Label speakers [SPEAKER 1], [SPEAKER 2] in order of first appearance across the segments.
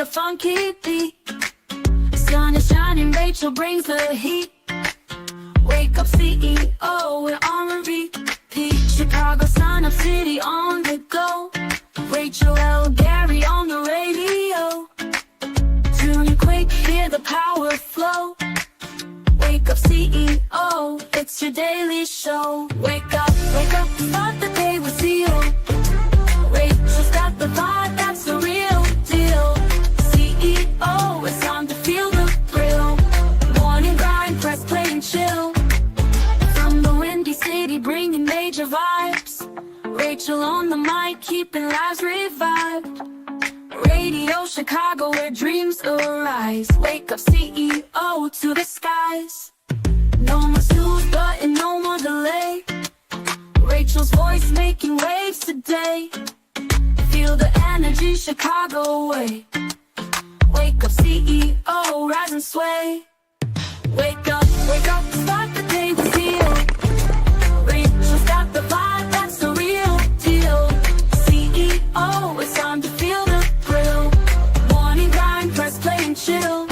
[SPEAKER 1] the funky beat. Sun is shining, Rachel brings the heat. Wake up CEO, we're on repeat. Chicago, Sun Up City on the go. Rachel L. Gary on the radio. Tune in quick, hear the power flow. Wake up CEO, it's your daily show. Wake up, start the day with zeal. Rachel's got the vibe, that's the real deal. CEO, it's time to feel the thrill. Morning grind, press play and chill. From the windy city, bringing major vibes. Rachel on the mic, keeping lives revived. Radio Chicago, where dreams arise. Wake up CEO to the skies. No more snooze button, no more delay. Rachel's voice making waves today. Feel the energy Chicago way. Wake up CEO, rise and sway. Wake up, start the day with zeal. Rachel's got the vibe, that's the real deal. CEO, it's time to feel the thrill. Morning grind, press play and chill.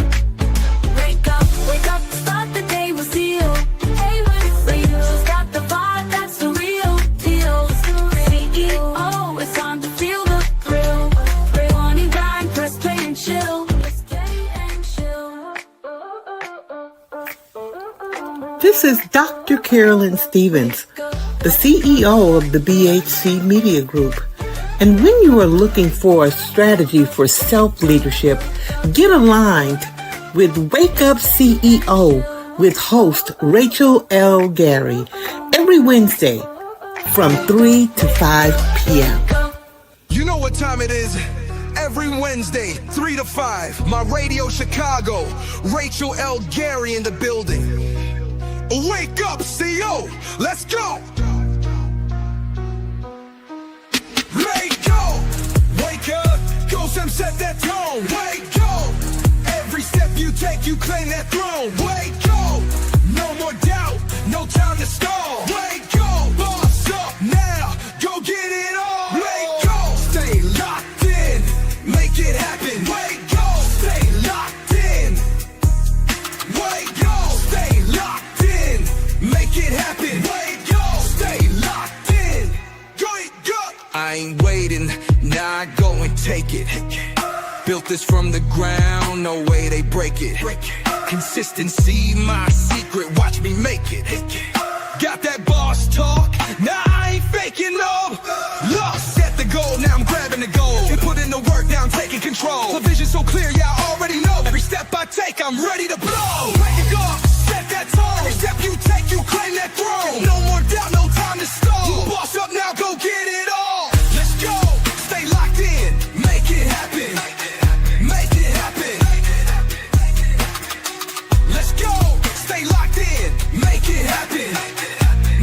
[SPEAKER 1] Wake up, start the day with zeal. Hey, Rachel's got the vibe, that's the real deal. CEO, it's time to feel the thrill. Morning grind, press play and chill.
[SPEAKER 2] This is Dr. Carolyn Stevens, the CEO of the BHC Media Group. And when you are looking for a strategy for self-leadership, get aligned with Wake Up CEO with host Rachel L. Gary every Wednesday from 3 to 5 p.m.
[SPEAKER 3] You know what time it is? Every Wednesday, 3 to 5, my Radio Chicago, Rachel L. Gary in the building. Wake up, CEO, let's go! Wake up, go Sam, set that tone. Wake up, every step you take, you claim that throne. Wake up, no more doubt, no time to stall. Wake up, boss up now, go get it all. Wake up, stay locked in, make it happen. Wake up, stay locked in. Wake up, stay locked in, make it happen. Wake up, stay locked in. Wake up, I ain't waiting, now I go and take it. Built this from the ground, no way they break it. Consistency, my secret, watch me make it. Got that boss talk, nah I ain't faking no. Lost, set the goal, now I'm grabbing the goal. And put in the work, now I'm taking control. The vision so clear, yeah I already know. Every step I take, I'm ready to blow. Wake up, set that tone. Every step you take, you claim that throne. No more doubt, no time to stall. You boss up now, go get it all. Let's go, stay locked in, make it happen. Make it happen. Let's go, stay locked in, make it happen.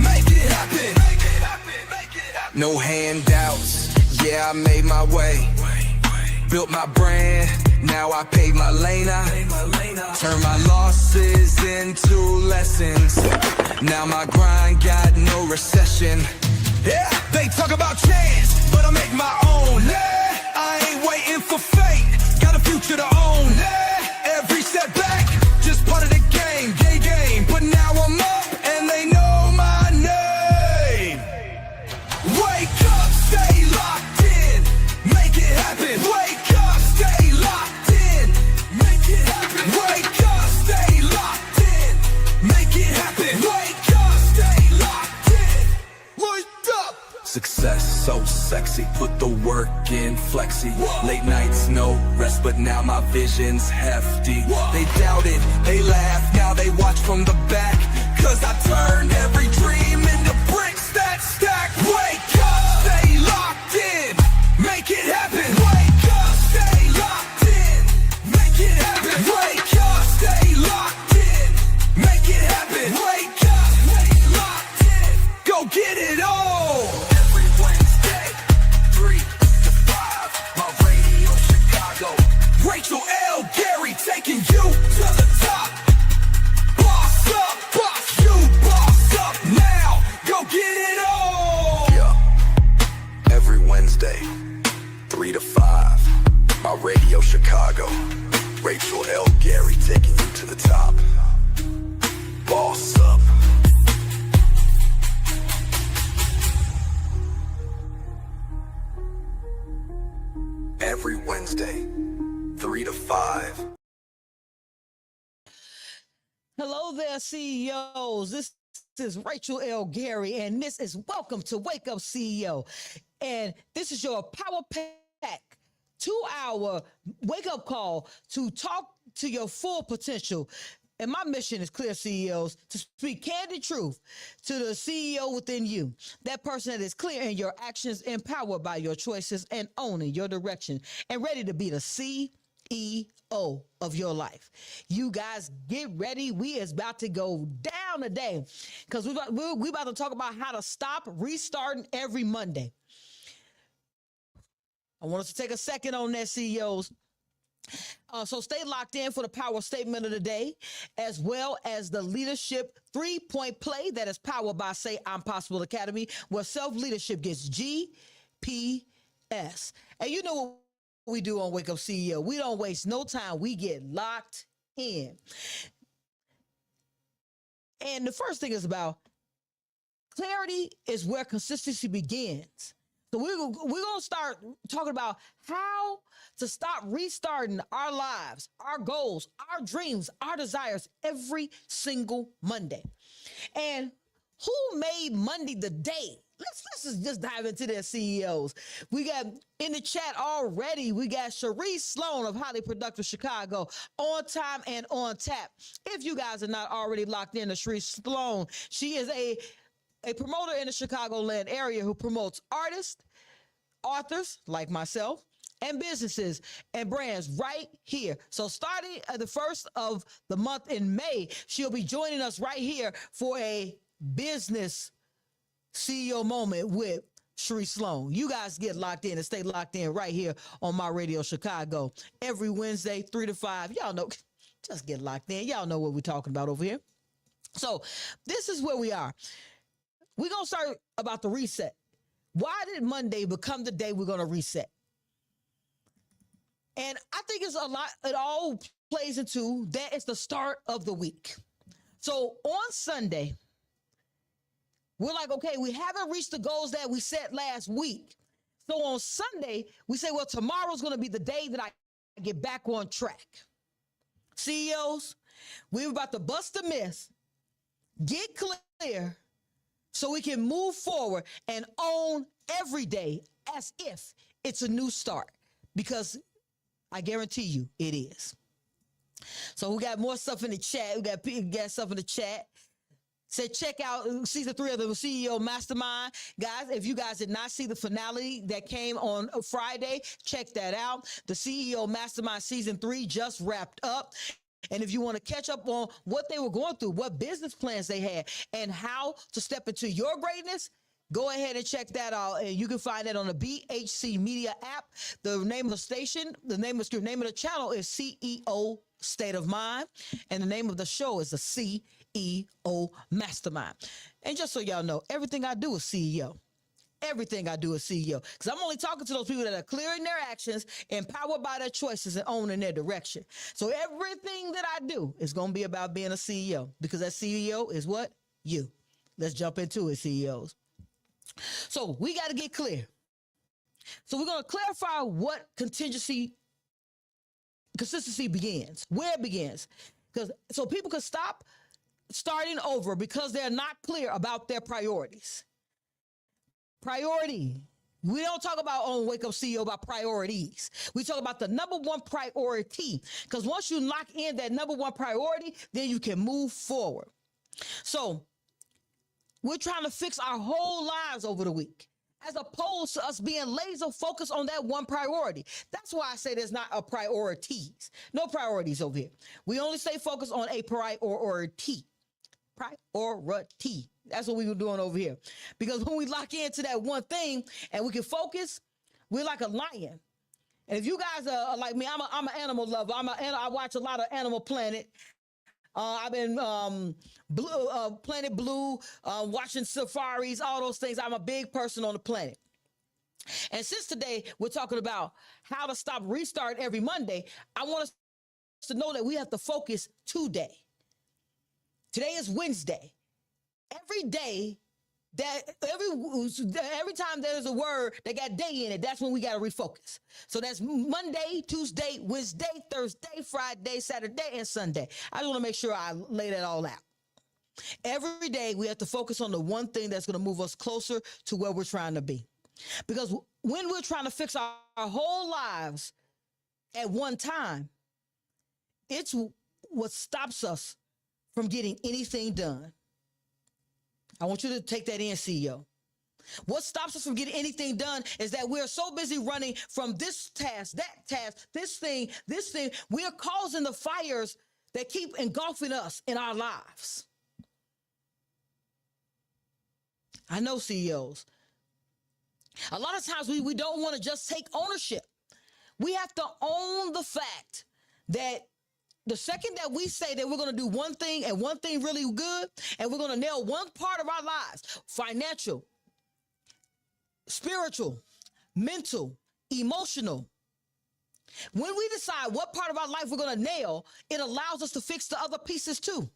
[SPEAKER 3] Make it happen. No handouts, yeah I made my way. Built my brand, now I paved my lane. I turn my losses into lessons. Now my grind got no recession. Yeah, they talk about chance, but I make my own. Yeah, I ain't waiting for fate, got a future to own. Yeah, every setback, just part of the game, game. But now I'm up and they know my name. Wake up, stay locked in, make it happen. Wake up, stay locked in, make it happen. Wake up, stay locked in, make it happen. Wake up, stay locked in. Wake up. Success so sexy, put the work in flexi. Late nights, no rest, but now my vision's hefty. They doubted, they laughed, now they watch from the back. Cause I turned every dream into bricks that stack. Wake up, stay locked in, make it happen. Wake up, stay locked in, make it happen. Wake up, stay locked in, make it happen. Wake up, stay locked in, go get it all. Every Wednesday, 3 to 5, my Radio Chicago, Rachel L. Gary taking you to the top. Boss up.
[SPEAKER 4] Hello there, CEOs. This is Rachel L. Gary, and this is Welcome to Wake Up CEO. And this is your Power Pack 2-hour wake up call to talk to your full potential. And my mission is clear, CEOs, to speak candid truth to the CEO within you. That person that is clear in your actions, empowered by your choices, and owning your direction, and ready to be the CEO of your life. You guys get ready. We is about to go down today because we about to talk about how to stop restarting every Monday. I want us to take a second on that, CEOs. So stay locked in for the power statement of the day, as well as the leadership 3-point play that is powered by Say I'm Possible Academy, where self-leadership gets GPS. And you know what we do on Wake Up CEO? We don't waste no time. We get locked in. And the first thing is about clarity is where consistency begins. So we're going to start talking about how to stop restarting our lives, our goals, our dreams, our desires every single Monday. And who made Monday the day? Let's just dive into their CEOs. We got in the chat already, we got Cherise Sloan of Highly Productive Chicago, on time and on tap. If you guys are not already locked in to Cherise Sloan, she is a promoter in the Chicagoland area who promotes artists, authors like myself, and businesses and brands right here. So starting at the first of the month in May, she'll be joining us right here for a business CEO moment with Cherise Sloan. You guys get locked in and stay locked in right here on My Radio Chicago every Wednesday, 3 to 5. Y'all know, just get locked in. Y'all know what we're talking about over here. So this is where we are. We're going to start about the reset. Why did Monday become the day we're going to reset? And I think it's a lot, it all plays into that it's the start of the week. So on Sunday, we're like, okay, we haven't reached the goals that we set last week. So on Sunday, we say, well, tomorrow's going to be the day that I get back on track. CEOs, we're about to bust the myth, get clear, so we can move forward and own every day as if it's a new start, because I guarantee you it is. So we got more stuff in the chat. We got stuff in the chat. Said check out season 3 of the CEO Mastermind. Guys, if you guys did not see the finale that came on Friday, check that out. The CEO Mastermind season 3 just wrapped up. And if you want to catch up on what they were going through, what business plans they had, and how to step into your greatness, go ahead and check that out. And you can find that on the BHC Media app. The name of the station, the name of the channel is CEO State of Mind. And the name of the show is the CEO Mastermind. And just so y'all know, everything I do is CEO. Everything I do is CEO, because I'm only talking to those people that are clearing their actions, empowered by their choices, and owning their direction. So everything that I do is going to be about being a CEO, because that CEO is what? You. Let's jump into it, CEOs. So we got to get clear. So we're going to clarify what consistency begins, where it begins, because so people can stop starting over because they're not clear about their priorities. Priority. We don't talk about on Wake Up CEO about priorities. We talk about the number one priority, because once you lock in that number one priority, then you can move forward. So we're trying to fix our whole lives over the week, as opposed to us being laser focused on that one priority. That's why I say there's not a priorities. No priorities over here. We only stay focused on a priority. Priority. That's what we were doing over here. Because when we lock into that one thing and we can focus, we're like a lion. And if you guys are like me, I'm an animal lover. I watch a lot of Animal Planet. I've been Planet Blue, watching safaris, all those things. I'm a big person on the planet. And since today we're talking about how to stop restart every Monday, I want us to know that we have to focus today. Today is Wednesday. Every day that every time there's a word that got day in it, that's when we got to refocus. So that's Monday, Tuesday, Wednesday, Thursday, Friday, Saturday, and Sunday. I just want to make sure I lay that all out. Every day we have to focus on the one thing that's going to move us closer to where we're trying to be. Because when we're trying to fix our whole lives at one time, it's what stops us from getting anything done. I want you to take that in, CEO. What stops us from getting anything done is that we're so busy running from this task, that task, this thing. We are causing the fires that keep engulfing us in our lives. I know, CEOs. A lot of times we don't want to just take ownership. We have to own the fact that the second that we say that we're going to do one thing and one thing really good, and we're going to nail one part of our lives, financial, spiritual, mental, emotional. When we decide what part of our life we're going to nail, it allows us to fix the other pieces too.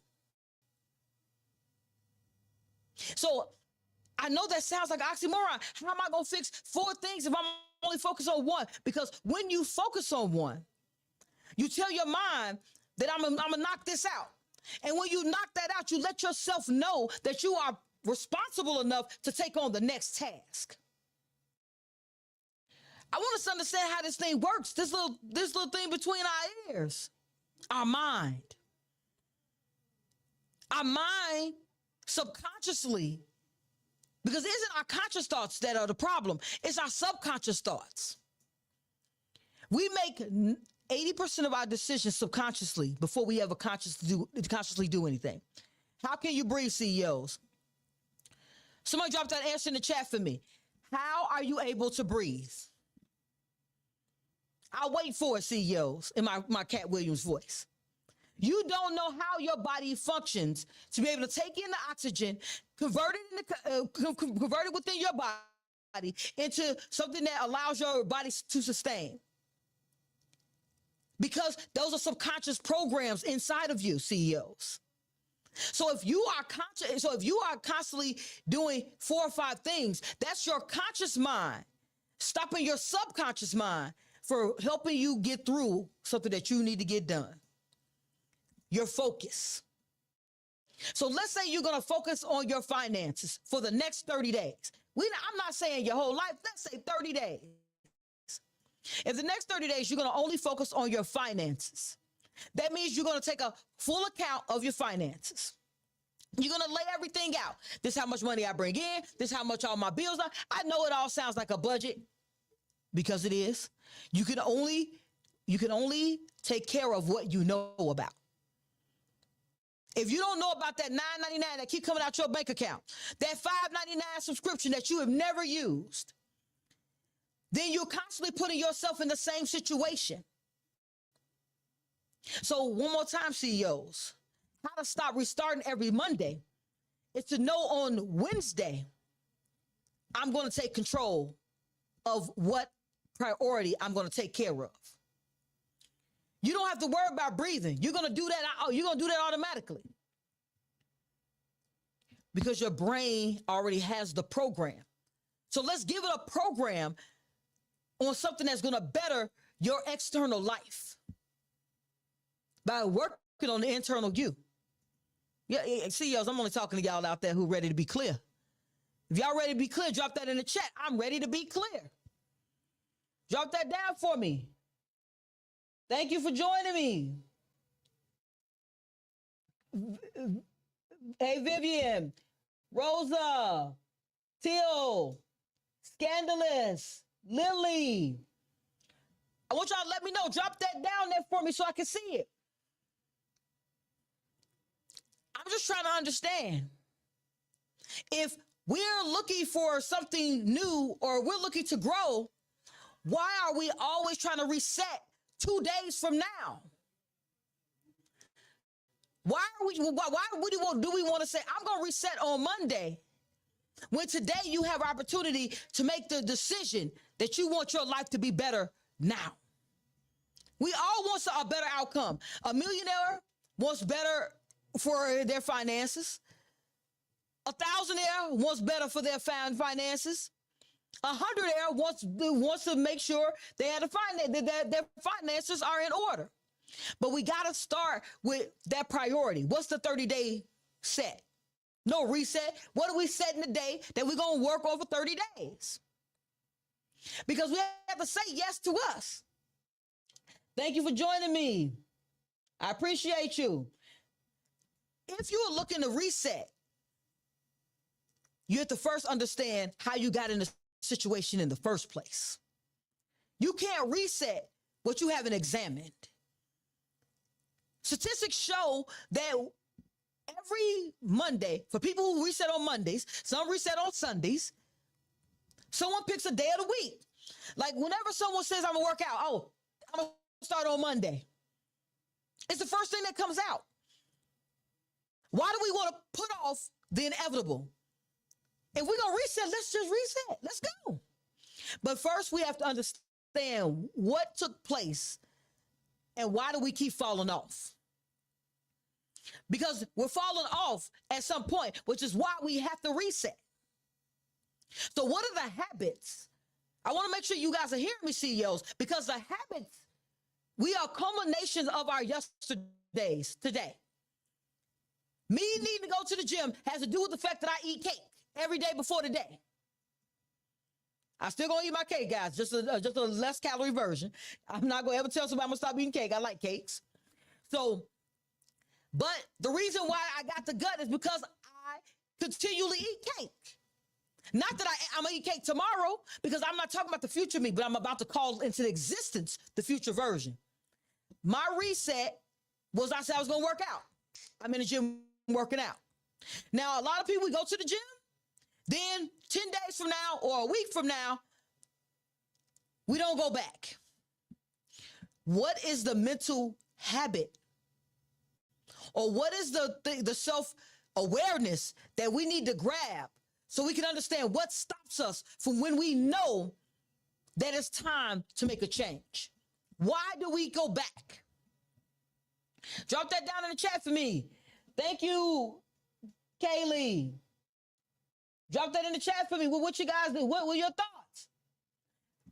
[SPEAKER 4] So I know that sounds like oxymoron. How am I going to fix 4 things if I'm only focused on one? Because when you focus on one, you tell your mind that I'm gonna knock this out. And when you knock that out, you let yourself know that you are responsible enough to take on the next task. I want us to understand how this thing works. This little thing between our ears, our mind. Our mind subconsciously, because it isn't our conscious thoughts that are the problem. It's our subconscious thoughts. We make 80% of our decisions subconsciously before we ever consciously do anything. How can you breathe, CEOs? Somebody drop that answer in the chat for me. How are you able to breathe? I'll wait for it, CEOs, in my Cat Williams voice. You don't know how your body functions to be able to take in the oxygen, convert it within your body into something that allows your body to sustain. Because those are subconscious programs inside of you, CEOs. So if you are constantly doing 4 or 5 things, that's your conscious mind stopping your subconscious mind for helping you get through something that you need to get done. Your focus. So let's say you're going to focus on your finances for the next 30 days. I'm not saying your whole life. Let's say 30 days. If the next 30 days, you're going to only focus on your finances, that means you're going to take a full account of your finances. You're going to lay everything out. This is how much money I bring in. This is how much all my bills are. I know it all sounds like a budget because it is. You can only take care of what you know about. If you don't know about that $9.99 that keep coming out your bank account, that $5.99 subscription that you have never used, then you're constantly putting yourself in the same situation. So one more time, CEOs, how to stop restarting every Monday is to know on Wednesday, I'm going to take control of what priority I'm going to take care of. You don't have to worry about breathing. You're going to do that. You're going to do that automatically because your brain already has the program. So let's give it a program on something that's going to better your external life by working on the internal you. Yeah, CEOs, I'm only talking to y'all out there who are ready to be clear. If y'all ready to be clear, drop that in the chat. I'm ready to be clear. Drop that down for me. Thank you for joining me. Hey, Vivian, Rosa, Teal, Scandalous, Lily. I want y'all to let me know. Drop that down there for me so I can see it. I'm just trying to understand. If we're looking for something new or we're looking to grow, why are we always trying to reset 2 days from now? Why do we want to say, I'm going to reset on Monday, when today you have opportunity to make the decision that you want your life to be better now? We all want a better outcome. A millionaire wants better for their finances. 1,000 there wants better for their finances. 100 there wants to make sure they have their finances are in order. But we got to start with that priority. What's the 30-day set? No reset. What are we setting the day that we're going to work over 30 days? Because we have to say yes to us. Thank you for joining me. I appreciate you. If you are looking to reset, you have to first understand how you got in the situation in the first place. You can't reset what you haven't examined. Statistics show that every Monday, for people who reset on Mondays, some reset on Sundays, someone picks a day of the week. Like whenever someone says, I'm gonna work out, oh, I'm gonna start on Monday. It's the first thing that comes out. Why do we want to put off the inevitable? If we're gonna reset, let's just reset. Let's go. But first, we have to understand what took place and why do we keep falling off? Because we're falling off at some point, which is why we have to reset. So what are the habits? I want to make sure you guys are hearing me, CEOs, because the habits, we are culminations of our yesterdays today. Me needing to go to the gym has to do with the fact that I eat cake every day before the day. I still gonna eat my cake, guys, just a less calorie version. I'm not gonna ever tell somebody I'm gonna stop eating cake. I like cakes. So, but the reason why I got the gut is because I continually eat cake. Not that I'm gonna eat cake tomorrow, because I'm not talking about the future me, but I'm about to call into existence the future version. My reset was I said I was gonna work out. I'm in the gym working out. Now, a lot of people, we go to the gym, then 10 days from now or a week from now, we don't go back. What is the mental habit? Or what is the self-awareness that we need to grab so we can understand what stops us from when we know that it's time to make a change? Why do we go back? Drop that down in the chat for me. Thank you, Kaylee. Drop that in the chat for me. What you guys do? What were your thoughts?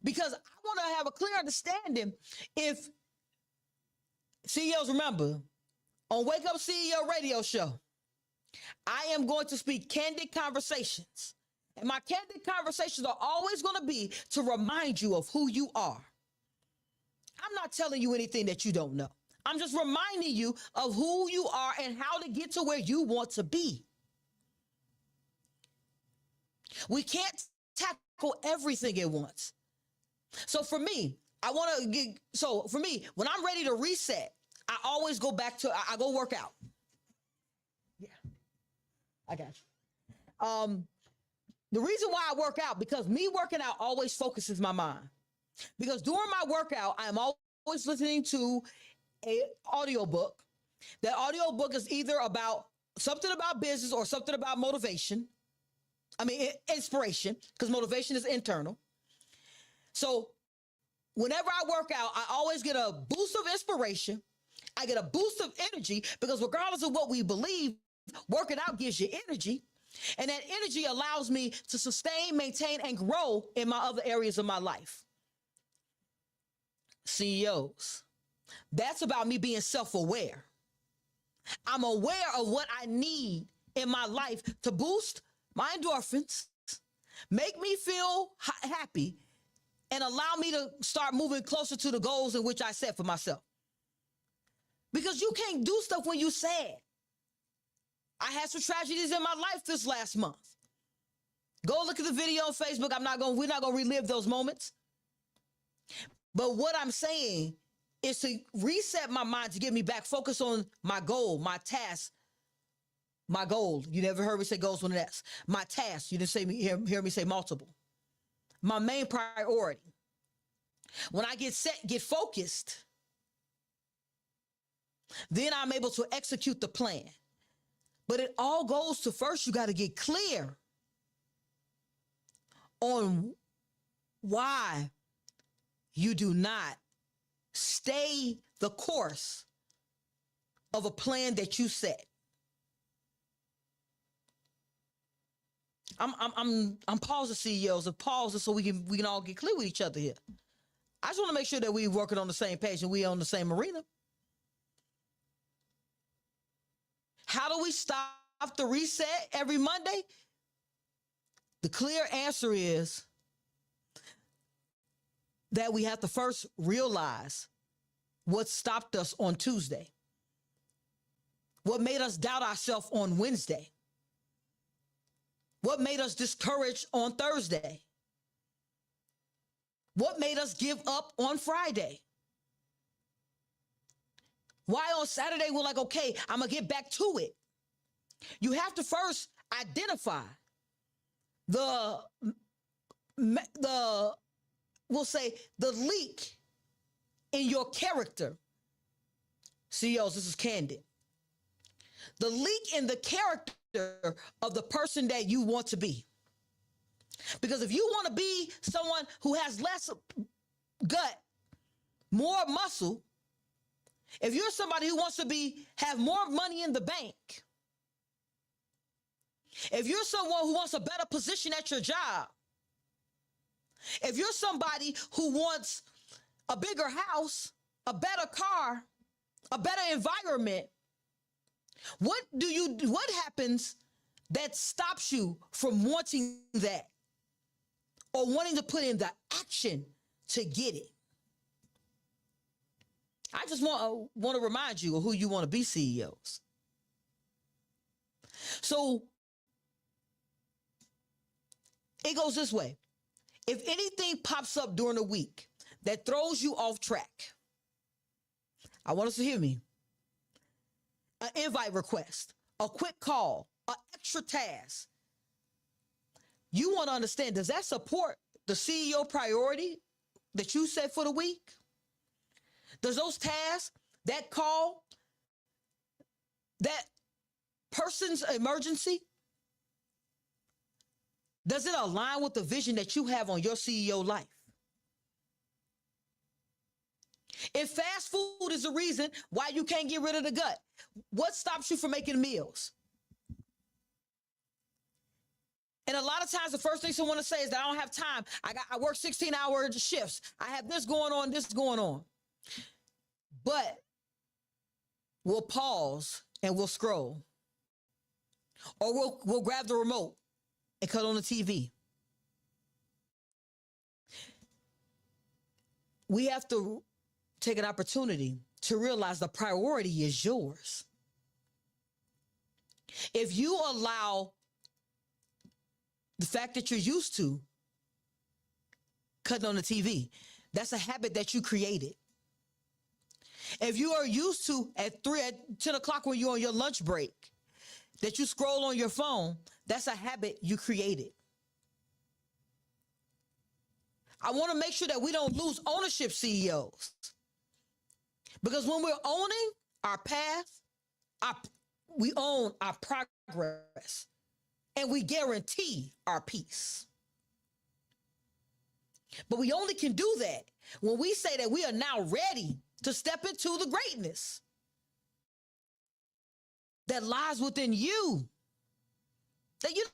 [SPEAKER 4] Because I want to have a clear understanding. If CEOs, remember, on Wake Up CEO radio show, I am going to speak candid conversations. And my candid conversations are always going to be to remind you of who you are. I'm not telling you anything that you don't know. I'm just reminding you of who you are and how to get to where you want to be. We can't tackle everything at once. So for me, when I'm ready to reset, I always go back to, I go work out. Yeah, I got you. The reason why I work out, because me working out always focuses my mind. Because during my workout, I'm always listening to an audiobook. That audiobook is either about something about business or something about motivation. I mean, inspiration, because motivation is internal. So whenever I work out, I always get a boost of inspiration. I get a boost of energy, because regardless of what we believe, working out gives you energy. And that energy allows me to sustain, maintain, and grow in my other areas of my life. CEOs, that's about me being self-aware. I'm aware of what I need in my life to boost my endorphins, make me feel happy, and allow me to start moving closer to the goals in which I set for myself. Because you can't do stuff when you're sad. I had some tragedies in my life this last month. Go look at the video on Facebook. We're not going to relive those moments. But what I'm saying is to reset my mind to get me back focused on my goal, my task, my goal. You never heard me say goals with an S. My task. You didn't hear me say multiple. My main priority. When I get focused, then I'm able to execute the plan. But it all goes to, first, you got to get clear on why you do not stay the course of a plan that you set. I'm pausing CEOs and pausing so we can all get clear with each other here. I just want to make sure that we're working on the same page and we on the same arena. How do we stop the reset every Monday? The clear answer is that we have to first realize what stopped us on Tuesday, what made us doubt ourselves on Wednesday, what made us discouraged on Thursday, what made us give up on Friday. Why on Saturday we're like, okay, I'm going to get back to it. You have to first identify the we'll say the leak in your character. CEOs, this is candid. The leak in the character of the person that you want to be. Because if you want to be someone who has less gut, more muscle, if you're somebody who wants to have more money in the bank, if you're someone who wants a better position at your job, if you're somebody who wants a bigger house, a better car, a better environment, what happens that stops you from wanting that or wanting to put in the action to get it? I just want to remind you of who you want to be, CEOs. So it goes this way. If anything pops up during the week that throws you off track, I want us to hear me. An invite request, a quick call, an extra task. You want to understand, does that support the CEO priority that you set for the week? Does those tasks, that call, that person's emergency, does it align with the vision that you have on your CEO life? If fast food is the reason why you can't get rid of the gut, what stops you from making meals? And a lot of times the first thing someone will say is that I don't have time. I work 16-hour shifts. I have this going on, this going on. But we'll pause and we'll scroll. Or we'll grab the remote and cut on the TV. We have to take an opportunity to realize the priority is yours. If you allow the fact that you're used to cutting on the TV, that's a habit that you created. If you are used to at 10 o'clock when you're on your lunch break, that you scroll on your phone, that's a habit you created. I want to make sure that we don't lose ownership, CEOs. Because when we're owning our path, we own our progress, and we guarantee our peace. But we only can do that when we say that we are now ready to step into the greatness that lies within you. That you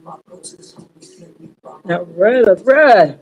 [SPEAKER 5] All right, all right.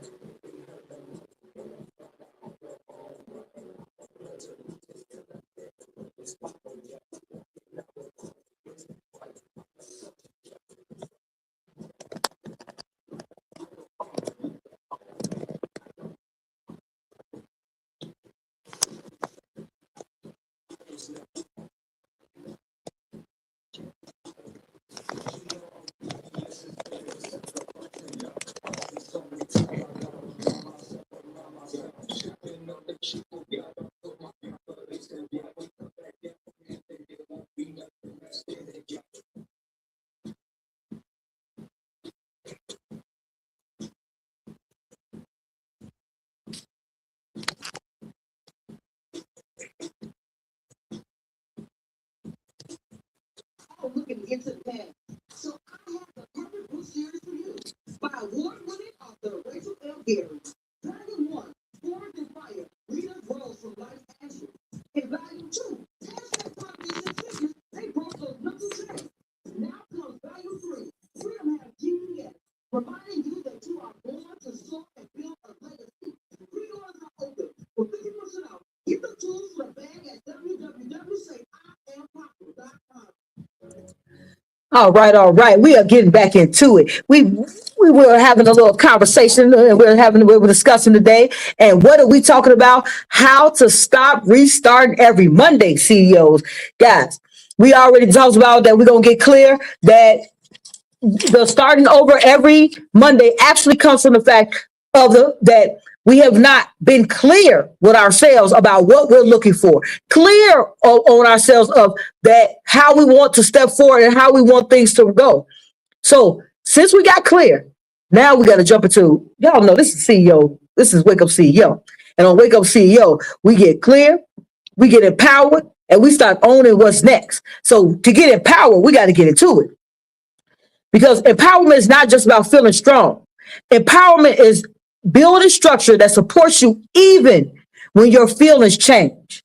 [SPEAKER 5] All right, all right. We are getting back into it. We were having a little conversation and we were discussing today. And what are we talking about? How to stop restarting every Monday, CEOs. Guys, we already talked about that. We're gonna get clear that the starting over every Monday actually comes from the fact of that we have not been clear with ourselves about what we're looking for, clear on ourselves of that how we want to step forward and how we want things to go. So since we got clear, now we got to jump into, y'all know this is CEO, this is Wake Up CEO. And on Wake Up CEO, we get clear, we get empowered, and we start owning what's next. So to get empowered, we got to get into it. Because empowerment is not just about feeling strong. Empowerment is building structure that supports you even when your feelings change.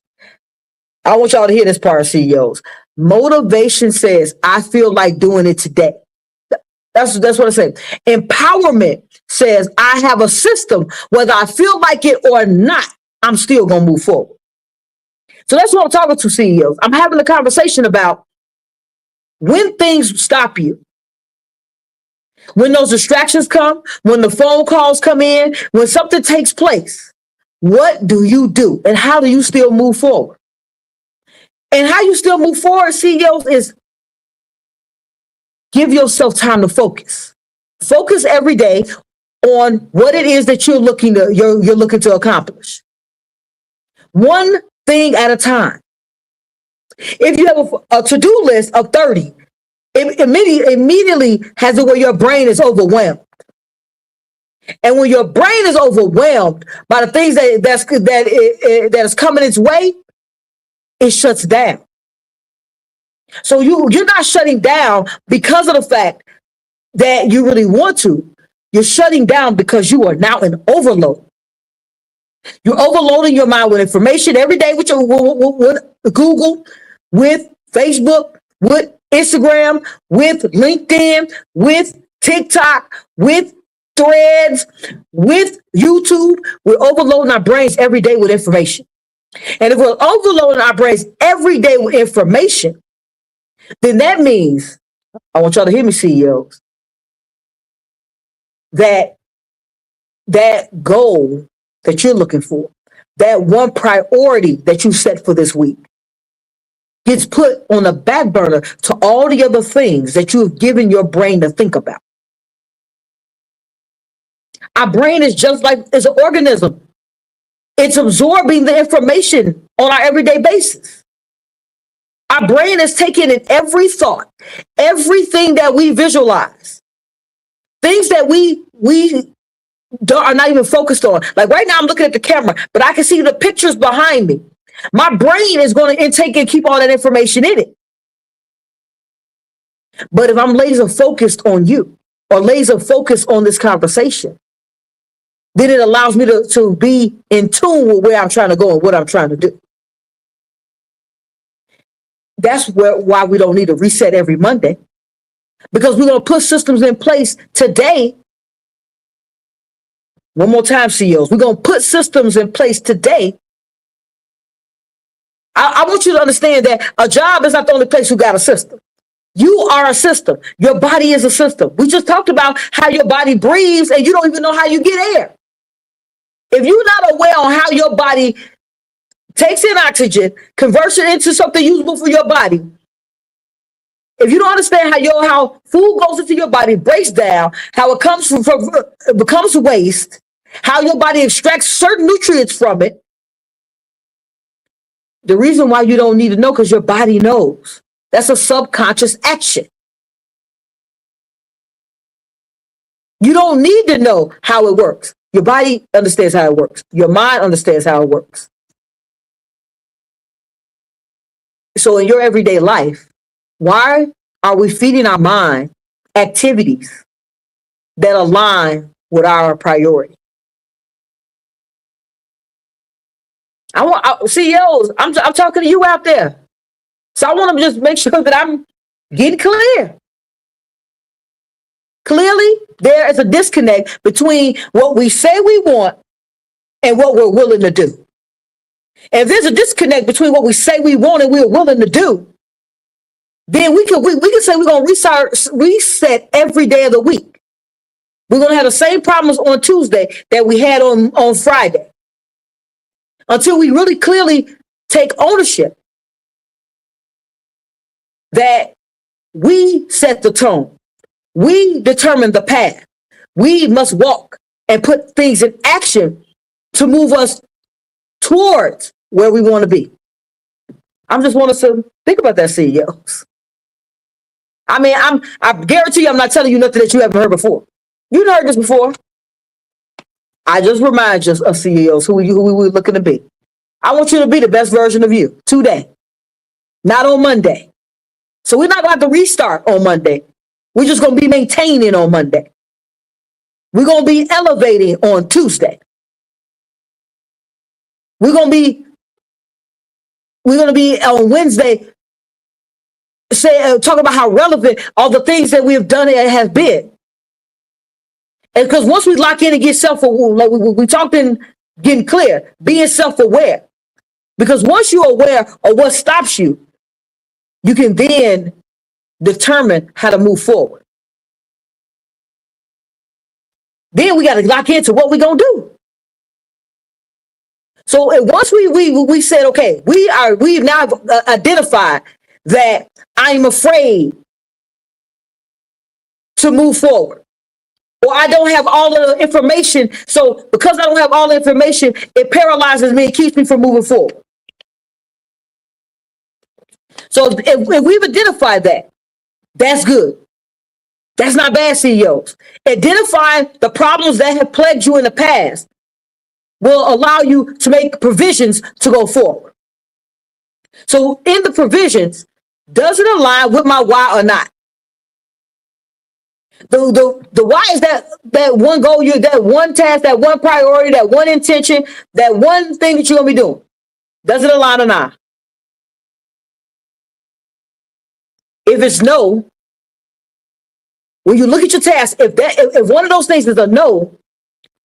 [SPEAKER 5] I want y'all to hear this part, CEOs. Motivation says, I feel like doing it today. That's what I say. Empowerment says, I have a system, whether I feel like it or not, I'm still going to move forward. So that's what I'm talking to, CEOs. I'm having a conversation about when things stop you. When those distractions come, when the phone calls come in, when something takes place, what do you do? And how do you still move forward? And how you still move forward, CEOs, is give yourself time to focus. Focus every day on what it is that you're looking to accomplish. One thing at a time. If you have a to-do list of 30, it immediately has it where your brain is overwhelmed. And when your brain is overwhelmed by the things that is coming its way, it shuts down. So you're not shutting down because of the fact that you really want to. You're shutting down because you are now in overload. You're overloading your mind with information every day with Google, with Facebook, with Instagram, with LinkedIn, with TikTok, with Threads, with YouTube. We're overloading our brains every day with information. And if we're overloading our brains every day with information, then that means, I want y'all to hear me, CEOs, that goal that you're looking for, that one priority that you set for this week, gets put on the back burner to all the other things that you have given your brain to think about. Our brain is just like it's an organism. It's absorbing the information on our everyday basis. Our brain is taking in every thought, everything that we visualize, things that we are not even focused on. Like right now, I'm looking at the camera, but I can see the pictures behind me. My brain is going to intake and keep all that information in it. But if I'm laser focused on you or laser focused on this conversation, then it allows me to be in tune with where I'm trying to go and what I'm trying to do. That's why we don't need to reset every Monday. because we're going to put systems in place today. One more time, CEOs. We're going to put systems in place today. I want you to understand that a job is not the only place who got a system. You are a system. Your body is a system. We just talked about how your body breathes and you don't even know how you get air. If you're not aware on how your body takes in oxygen, converts it into something usable for your body, if you don't understand how food goes into your body, breaks down, how it comes it becomes waste, how your body extracts certain nutrients from it, the reason why you don't need to know, because your body knows. That's a subconscious action. You don't need to know how it works. Your body understands how it works. Your mind understands how it works. So in your everyday life, why are we feeding our mind activities that align with our priority? CEOs, I'm talking to you out there. So I want to just make sure that I'm getting clear. Clearly, there is a disconnect between what we say we want and what we're willing to do. And if there's a disconnect between what we say we want and we're willing to do, then we can say we're going to reset every day of the week. We're going to have the same problems on Tuesday that we had on Friday, until we really clearly take ownership that we set the tone. We determine the path. We must walk and put things in action to move us towards where we want to be. I just want us to think about that, CEOs. I mean, I guarantee you I'm not telling you nothing that you haven't heard before. You've heard this before. I just remind you of CEOs who we're looking to be. I want you to be the best version of you today, not on Monday. So we're not going to have to restart on Monday. We're just going to be maintaining on Monday. We're going to be elevating on Tuesday. We're going to be on Wednesday talking about how relevant all the things that we have done has been. And because once we lock in and get self-aware, like we talked in getting clear, being self-aware. Because once you're aware of what stops you, you can then determine how to move forward. Then we got to lock into what we're going to do. So once we said, okay, we've now identified that I'm afraid to move forward, or I don't have all the information. So because I don't have all the information, it paralyzes me and keeps me from moving forward. So if we've identified that, that's good. That's not bad, CEOs. Identifying the problems that have plagued you in the past will allow you to make provisions to go forward. So in the provisions, does it align with my why or not? The why is that one goal, that one task, that one priority, that one intention, that one thing that you're going to be doing. Does it align or not? If it's no, when you look at your task, if one of those things is a no,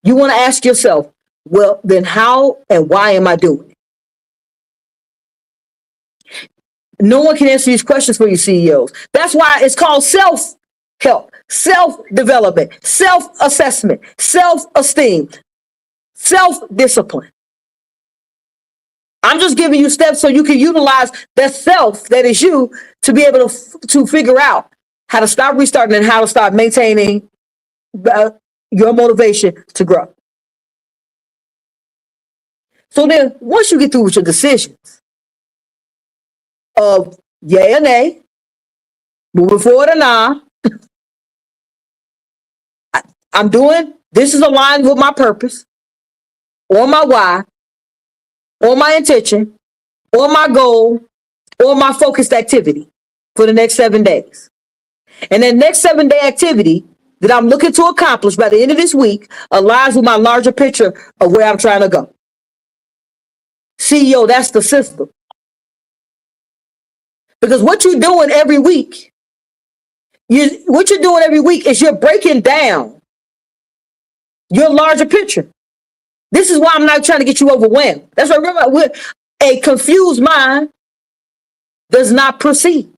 [SPEAKER 5] you want to ask yourself, well, then how and why am I doing it? No one can answer these questions for you, CEOs. That's why it's called self-help, self-development, self-assessment, self-esteem, self-discipline. I'm just giving you steps so you can utilize that self that is you to be able to figure out how to stop restarting and how to start maintaining your motivation to grow. So then once you get through with your decisions of yay or nay, moving forward or nah, I'm doing, this is aligned with my purpose or my why or my intention or my goal or my focused activity for the next 7 days. And that next 7-day activity that I'm looking to accomplish by the end of this week aligns with my larger picture of where I'm trying to go. CEO, that's the system. Because what you're doing every week What you're doing every week is you're breaking down your larger picture. This is why I'm not trying to get you overwhelmed. That's why, remember, a confused mind does not proceed.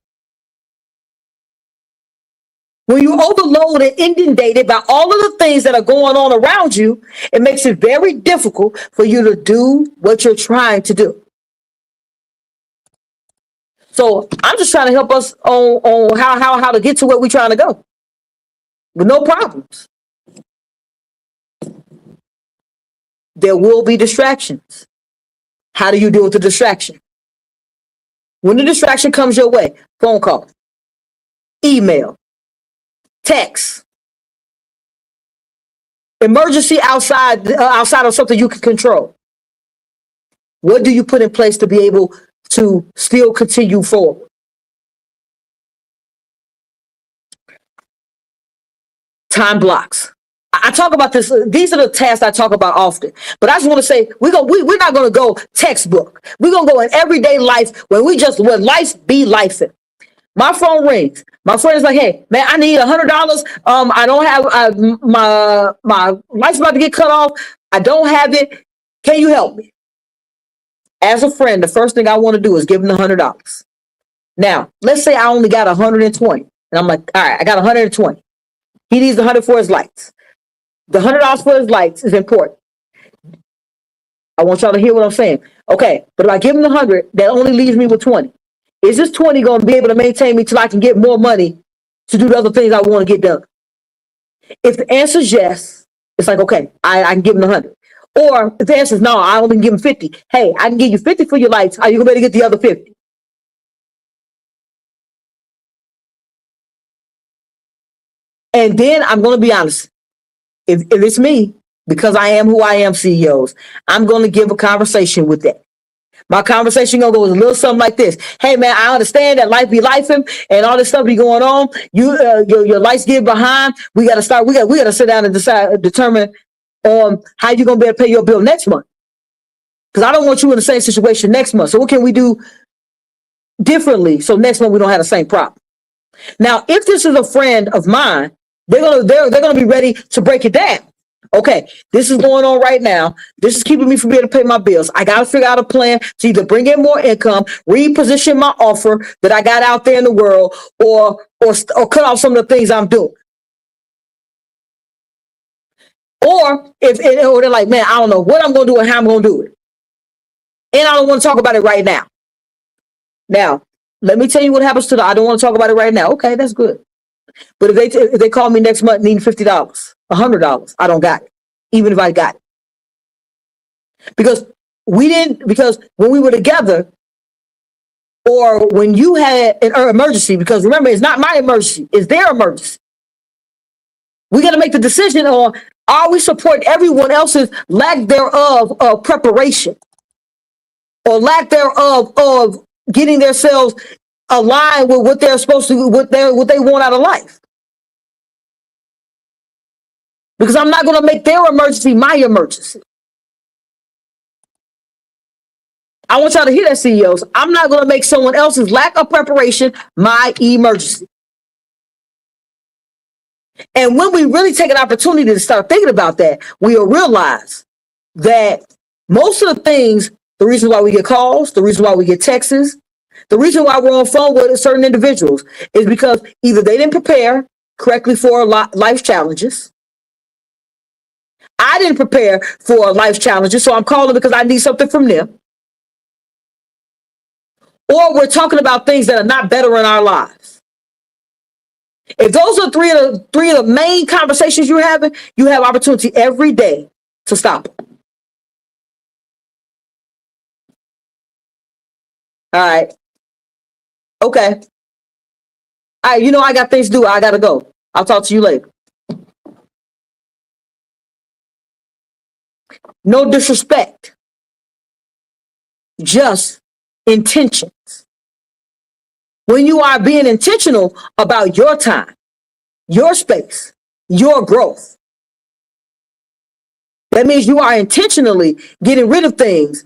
[SPEAKER 5] When you're overloaded and inundated by all of the things that are going on around you, it makes it very difficult for you to do what you're trying to do. So I'm just trying to help us on how to get to where we're trying to go with no problems. There will be distractions. How do you deal with the distraction? When the distraction comes your way, phone call, email, text, emergency outside of something you can control. What do you put in place to be able to still continue forward? Time blocks. I talk about this. These are the tasks I talk about often. But I just want to say we're not going to go textbook. We're going to go in everyday life when life be life. My phone rings. My friend is like, "Hey, man, I need $100. I don't have my lights about to get cut off. I don't have it. Can you help me?" As a friend, the first thing I want to do is give him the $100. Now, let's say I only got 120, and I'm like, "All right, I got 120. He needs 100 for his lights. The $100 for his lights is important. I want y'all to hear what I'm saying. Okay, but if I give him the 100, that only leaves me with 20. Is this 20 going to be able to maintain me till I can get more money to do the other things I want to get done? If the answer is yes, it's like, okay, I can give him the 100. Or if the answer is no, I only can give him 50. Hey, I can give you 50 for your lights. Are you going to be able to get the other 50? And then I'm going to be honest. If it's me, because I am who I am, CEOs, I'm going to give a conversation with that. My conversation gonna go with a little something like this. "Hey man, I understand that life be lifing and all this stuff be going on. Your lights get behind. We gotta sit down and determine how you're gonna be able to pay your bill next month. Because I don't want you in the same situation next month. So what can we do differently so next month we don't have the same problem?" Now, if this is a friend of mine, they're gonna be ready to break it down. Okay, this is going on right now. This is keeping me from being able to pay my bills. I got to figure out a plan to either bring in more income, reposition my offer that I got out there in the world, or cut off some of the things I'm doing. Or or they're like, "Man, I don't know what I'm going to do and how I'm going to do it, and I don't want to talk about it right now." Now, let me tell you what happens I don't want to talk about it right now. Okay, that's good. But if they call me next month needing $50, $100, I don't got it, even if I got it. Because when we were together, or when you had an emergency, because remember, it's not my emergency, it's their emergency. We got to make the decision on, are we supporting everyone else's lack thereof of preparation, or lack thereof of getting themselves aligned with what they're supposed to, what they want out of life? Because I'm not going to make their emergency my emergency. I want y'all to hear that, CEOs. I'm not going to make someone else's lack of preparation my emergency. And when we really take an opportunity to start thinking about that, we'll realize that most of the things, the reason why we get calls, the reason why we get texts, the reason why we're on phone with certain individuals is because either they didn't prepare correctly for life challenges. I didn't prepare for life challenges, so I'm calling because I need something from them. Or we're talking about things that are not better in our lives. If those are three of the main conversations you're having, you have opportunity every day to stop them. All right. Okay. All right, I got things to do. I got to go. I'll talk to you later. No disrespect. Just intentions. When you are being intentional about your time, your space, your growth, that means you are intentionally getting rid of things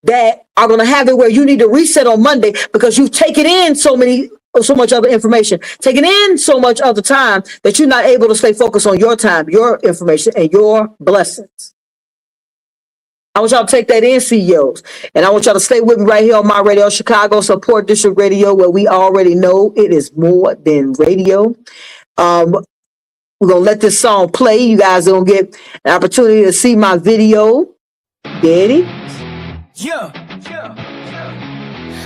[SPEAKER 5] that are going to have it where you need to reset on Monday because you've taken in so many so much other information, taking in so much other time that you're not able to stay focused on your time, your information, and your blessings. I want y'all to take that in, CEOs. And I want y'all to stay with me right here on My Radio Chicago Support District Radio, where we already know it is more than radio. We're going to let this song play. You guys are going to get an opportunity to see my video. Daddy?
[SPEAKER 3] Yeah.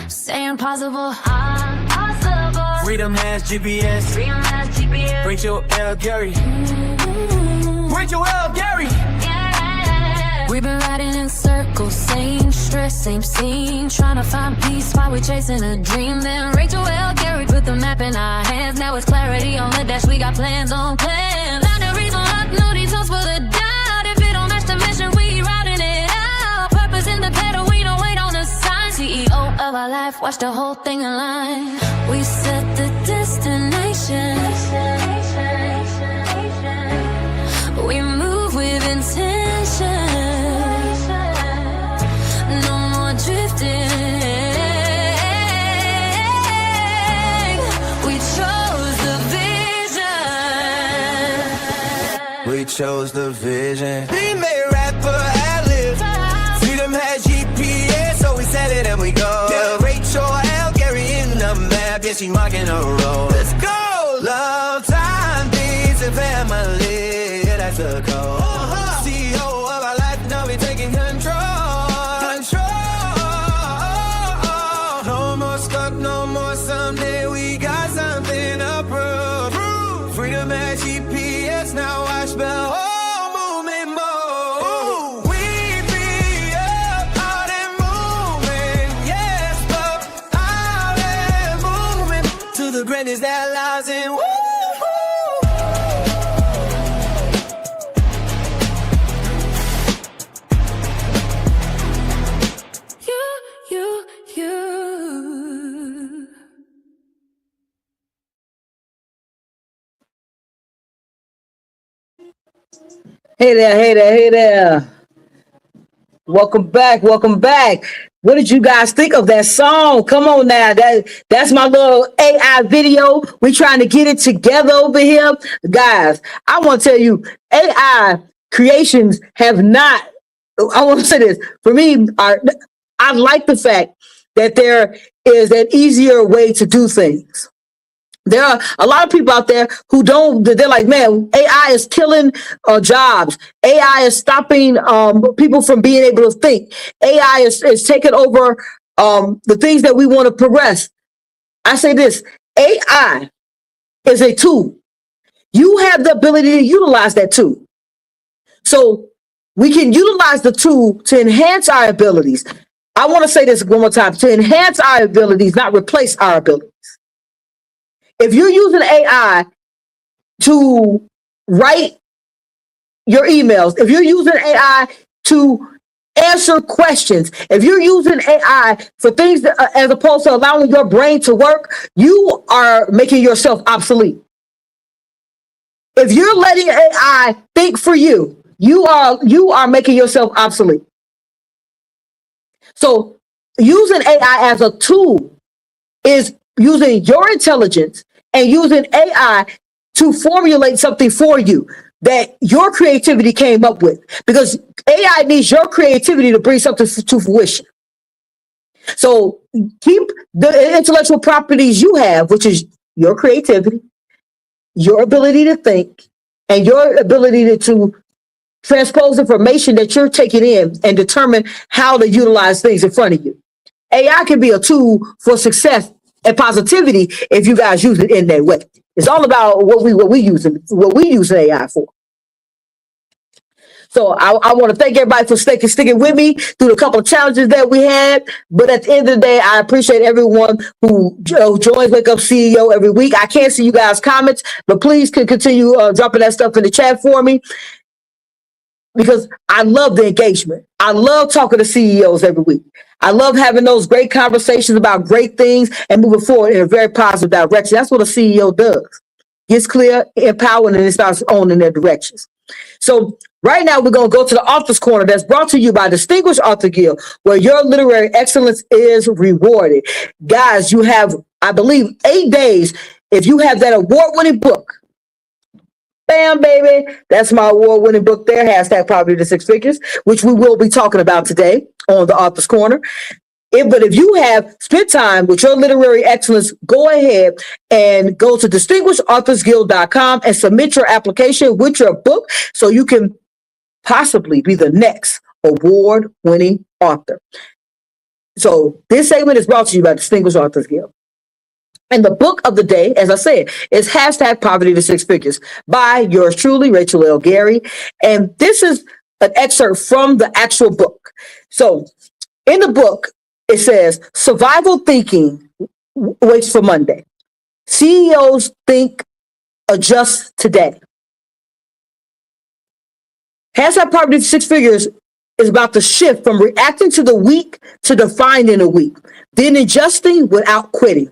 [SPEAKER 1] Say impossible, impossible.
[SPEAKER 3] Freedom has GPS.
[SPEAKER 1] Freedom has GPS.
[SPEAKER 3] Bring your L. Gary. Bring your L. Gary.
[SPEAKER 1] Yeah. We've been riding in circles, same stress, same scene, trying to find peace while we're chasing a dream. Then Rachel L. Gary put the map in our hands. Now it's clarity on the dash. We got plans on plans. Boundaries unlocked, no details for the doubt. If it don't match the mission, we routing it out. Purpose in the pedal, we don't wait on the sign. CEO of our life, watch the whole thing align. We set the destination. We move with intention. No more drifting. We chose the vision.
[SPEAKER 3] We chose the vision. We made rapper ad-lib. Freedom has GPS, so we set it and we go. Yeah, Rachel L. Gary in the map, yeah, she marking a road. Let's go! Love, time, peace, and family, yeah, that's the code. CEO of our life, now we taking control. No more stuck, no more someday, we got something to prove. Freedom has GPS, now watch the whole movement move. We be up, out and moving, yes, but out and moving to the greatness that lies in. Woo!
[SPEAKER 1] You.
[SPEAKER 5] Hey there. Welcome back. What did you guys think of that song? Come on now. That's my little AI video. We're trying to get it together over here. Guys, I want to tell you, AI creations have not, I want to say this, for me, I like the fact that there is an easier way to do things. There are a lot of people out there who they're like, man, AI is killing jobs. AI is stopping people from being able to think. AI is taking over the things that we want to progress. I say this, AI is a tool. You have the ability to utilize that tool. So we can utilize the tool to enhance our abilities. I want to say this one more time, to enhance our abilities, not replace our abilities. If you're using AI to write your emails, if you're using AI to answer questions, if you're using AI for things that, as opposed to allowing your brain to work, you are making yourself obsolete. If you're letting AI think for you, you are making yourself obsolete. So using AI as a tool is using your intelligence and using AI to formulate something for you that your creativity came up with, because AI needs your creativity to bring something to fruition. So keep the intellectual properties you have, which is your creativity, your ability to think, and your ability to transpose information that you're taking in and determine how to utilize things in front of you. AI can be a tool for success and positivity if you guys use it in that way. It's all about what we use AI for. So I want to thank everybody for sticking with me through the couple of challenges that we had. But at the end of the day, I appreciate everyone who joins Wake Up CEO every week. I can't see you guys' comments, but please continue dropping that stuff in the chat for me, because I love the engagement. I love talking to CEOs every week. I love having those great conversations about great things and moving forward in a very positive direction. That's what a CEO does. Gets clear, empowered, and it starts owning their directions. So right now we're going to go to the Author's Corner that's brought to you by Distinguished Author Guild, where your literary excellence is rewarded. Guys, you have, I believe, 8 days. If you have that award-winning book, bam, baby, that's my award-winning book there, hashtag Poverty to Six Figures, which we will be talking about today on the Author's Corner. But if you have spent time with your literary excellence, go ahead and go to distinguishedauthors.guild.com and submit your application with your book so you can possibly be the next award-winning author. So this segment is brought to you by Distinguished Authors Guild. And the book of the day, as I said, is hashtag Poverty to Six Figures by yours truly, Rachel L. Gary. And this is an excerpt from the actual book. So in the book, it says, survival thinking waits for Monday. CEOs think, adjust today. Hashtag Poverty to Six Figures is about the shift from reacting to the weak to defining the weak, then adjusting without quitting.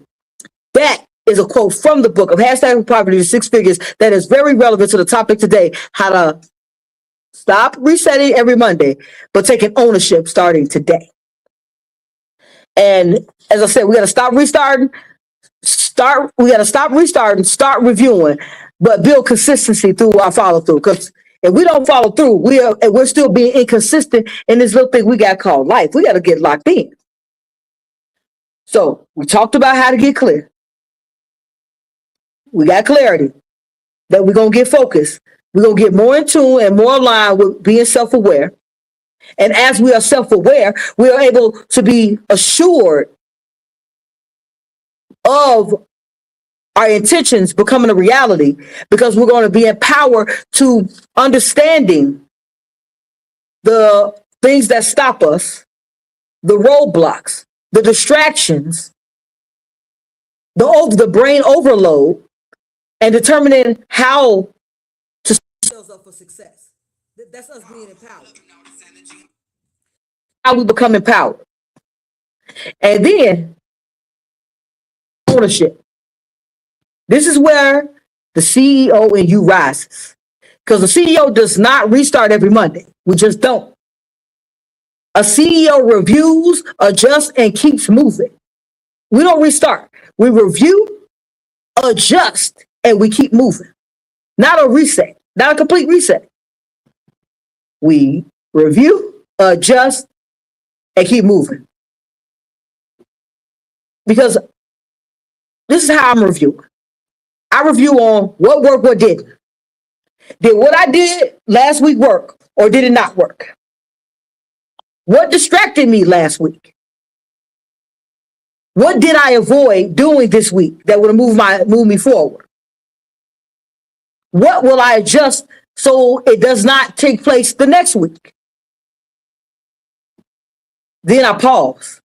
[SPEAKER 5] That is a quote from the book of hashtag Poverty to Six Figures that is very relevant to the topic today, how to stop resetting every Monday, but taking ownership starting today. And as I said, we got to stop restarting, start reviewing, but build consistency through our follow through. Because if we don't follow through, we're still being inconsistent in this little thing we got called life. We got to get locked in. So we talked about how to get clear. We got clarity that we're going to get focused. We're going to get more in tune and more aligned with being self-aware. And as we are self-aware, we are able to be assured of our intentions becoming a reality because we're going to be empowered to understanding the things that stop us, the roadblocks, the distractions, the brain overload, and determining how to set ourselves up for success. That's us being empowered. How we become empowered. And then ownership. This is where the CEO in you rises. Because the CEO does not restart every Monday. We just don't. A CEO reviews, adjusts, and keeps moving. We don't restart. We review, adjust, and we keep moving. Not a reset. Not a complete reset. We review, adjust, and keep moving. Because this is how I'm reviewing. I review on what worked, what didn't. Did what I did last week work, or did it not work? What distracted me last week? What did I avoid doing this week that would have moved me forward? What will I adjust so it does not take place the next week? Then I pause.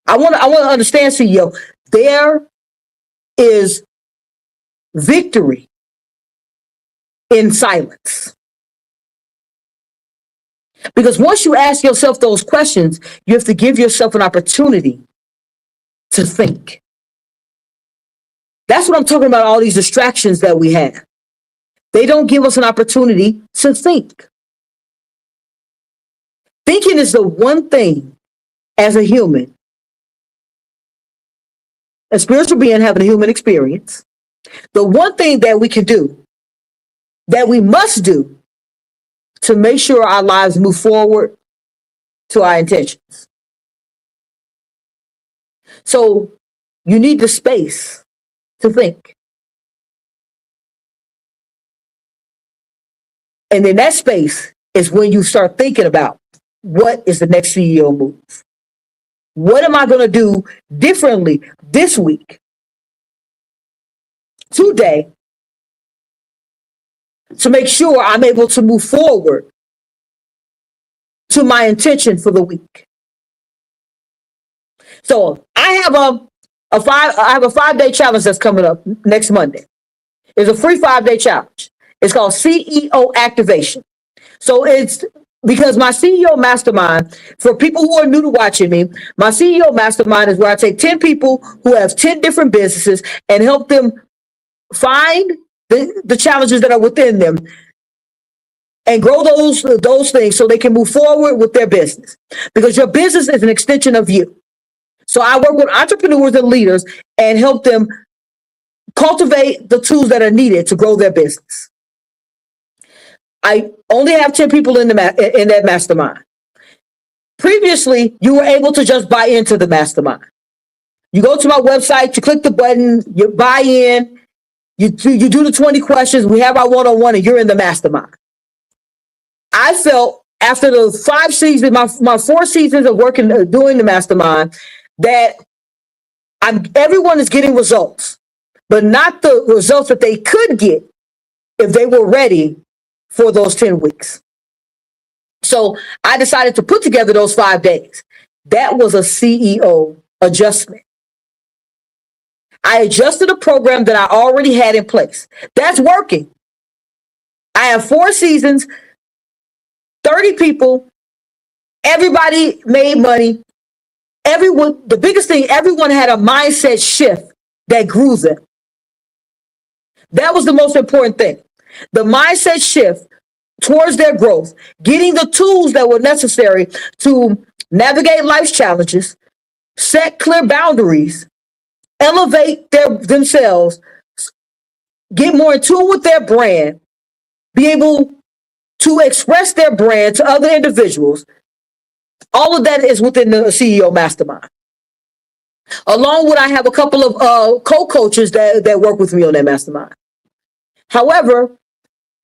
[SPEAKER 5] I want to understand, CEO, there is victory in silence. Because once you ask yourself those questions, you have to give yourself an opportunity to think. That's what I'm talking about, all these distractions that we have. They don't give us an opportunity to think. Thinking is the one thing as a human, a spiritual being having a human experience, the one thing that we can do, that we must do to make sure our lives move forward to our intentions. So you need the space to think. And in that space is when you start thinking about what is the next CEO move? What am I going to do differently this week, today, to make sure I'm able to move forward to my intention for the week? So I have a 5-day challenge that's coming up next Monday. It's a free 5-day challenge. It's called CEO Activation. So it's because my CEO Mastermind, for people who are new to watching me, my CEO Mastermind is where I take 10 people who have 10 different businesses and help them find the challenges that are within them and grow those things so they can move forward with their business. Because your business is an extension of you. So I work with entrepreneurs and leaders and help them cultivate the tools that are needed to grow their business. I only have 10 people in that mastermind. Previously, you were able to just buy into the mastermind. You go to my website, you click the button, you buy in, you do the 20 questions, we have our one-on-one, and you're in the mastermind. I felt after the 5 seasons, my 4 seasons of working, doing the mastermind, that everyone is getting results, but not the results that they could get if they were ready for those 10 weeks. So I decided to put together those 5 days. That was a CEO adjustment. I adjusted a program that I already had in place. That's working. I have 4 seasons, 30 people, everybody made money. The biggest thing, everyone had a mindset shift that grew them. That was the most important thing. The mindset shift towards their growth, getting the tools that were necessary to navigate life's challenges, set clear boundaries, elevate themselves, get more in tune with their brand, be able to express their brand to other individuals. All of that is within the CEO Mastermind. Along with, I have a couple of co-coaches that work with me on that mastermind. However,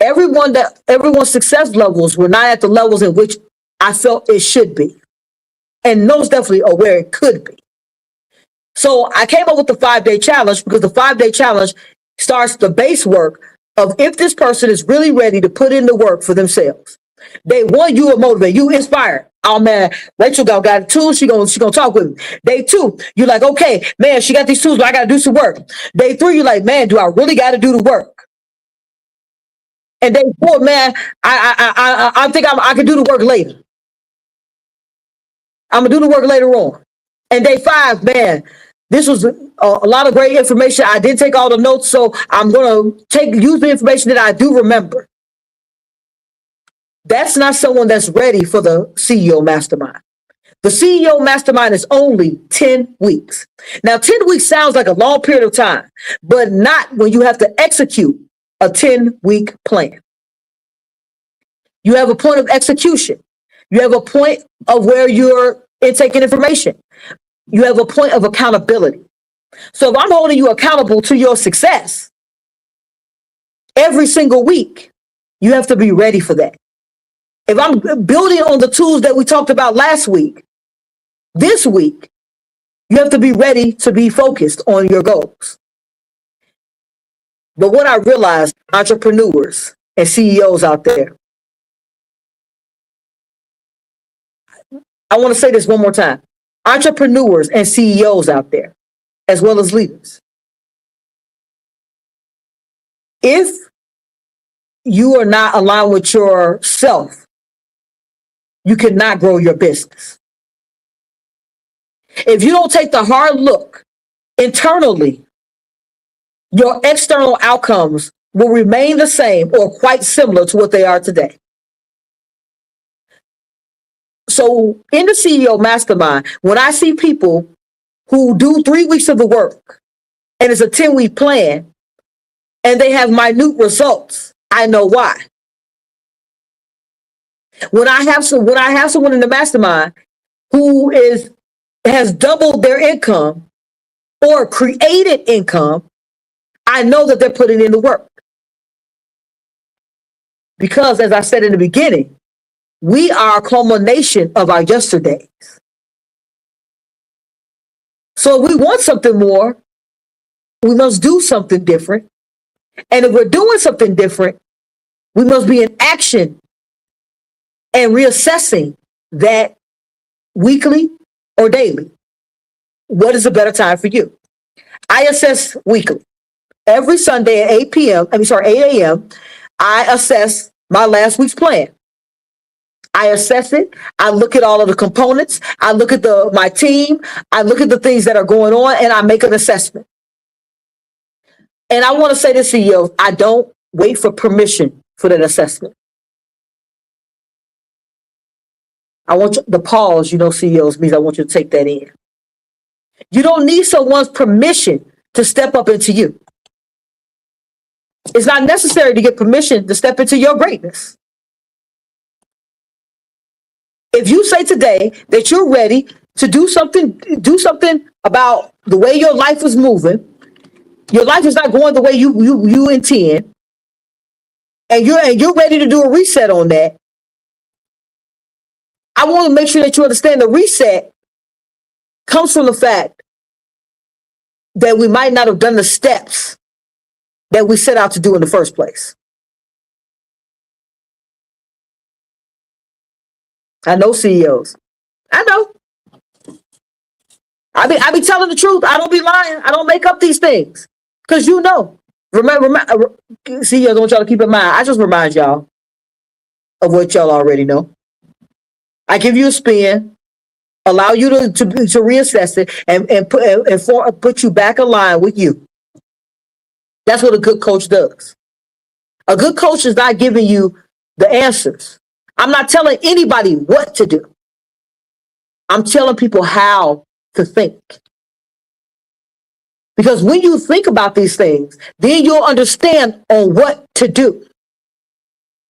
[SPEAKER 5] everyone's success levels were not at the levels in which I felt it should be. And those definitely are where it could be. So I came up with the 5-day challenge because the 5-day challenge starts the base work of if this person is really ready to put in the work for themselves. Day 1, you are motivated, you inspired. Oh man, Rachel got the tools, she gonna talk with me. Day 2, you're like, okay, man, she got these tools, but I gotta do some work. Day 3, you're like, man, do I really gotta do the work? And day 4, man, I think I can do the work later. I'm gonna do the work later on. And day 5, man, this was a lot of great information. I did take all the notes, so I'm gonna use the information that I do remember. That's not someone that's ready for the CEO Mastermind. The CEO Mastermind is only 10 weeks. Now, 10 weeks sounds like a long period of time, but not when you have to execute a 10-week plan. You have a point of execution. You have a point of where you're intaking information. You have a point of accountability. So if I'm holding you accountable to your success every single week, you have to be ready for that. If I'm building on the tools that we talked about last week, this week, you have to be ready to be focused on your goals. But what I realized, entrepreneurs and CEOs out there, I want to say this one more time. Entrepreneurs and CEOs out there, as well as leaders. If you are not aligned with yourself, you cannot grow your business. If you don't take the hard look internally, your external outcomes will remain the same or quite similar to what they are today. So in the CEO Mastermind, when I see people who do 3 weeks of the work and it's a 10-week plan and they have minute results, I know why. When I have someone in the mastermind who has doubled their income or created income, I know that they're putting in the work. Because as I said in the beginning, we are a culmination of our yesterdays. So if we want something more, we must do something different. And if we're doing something different, we must be in action and reassessing that weekly or daily. What is a better time for you? I assess weekly. Every Sunday at 8 a.m., I assess my last week's plan. I assess it. I look at all of the components. I look at my team. I look at the things that are going on, and I make an assessment. And I want to say to CEOs, I don't wait for permission for that assessment. I want you, the pause, CEOs means I want you to take that in. You don't need someone's permission to step up into you. It's not necessary to get permission to step into your greatness. If you say today that you're ready to do something about the way your life is moving, your life is not going the way you intend, and you're ready to do a reset on that, I want to make sure that you understand the reset comes from the fact that we might not have done the steps that we set out to do in the first place. I know CEOs. I know. I be telling the truth. I don't be lying. I don't make up these things. Because Remember, CEOs, I want y'all to keep in mind. I just remind y'all of what y'all already know. I give you a spin, allow you to reassess it, and put you back in line with you. That's what a good coach does. A good coach is not giving you the answers. I'm not telling anybody what to do. I'm telling people how to think. Because when you think about these things, then you'll understand on what to do.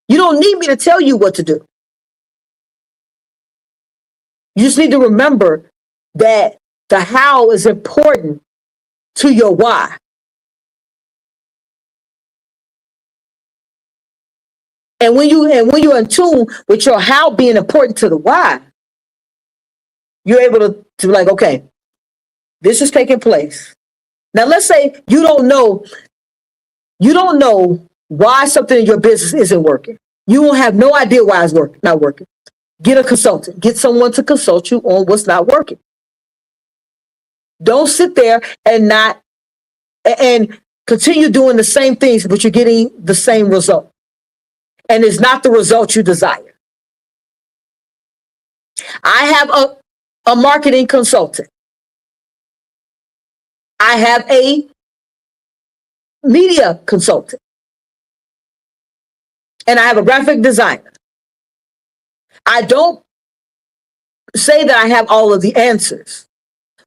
[SPEAKER 5] You don't need me to tell you what to do. You just need to remember that the how is important to your why. And when you're in tune with your how being important to the why, you're able to be like, okay, this is taking place. Now let's say you don't know why something in your business isn't working. You won't have no idea why it's not working. Get a consultant. Get someone to consult you on what's not working. Don't sit there and continue doing the same things, but you're getting the same result. And it's not the result you desire. I have a marketing consultant. I have a media consultant. And I have a graphic designer. I don't say that I have all of the answers.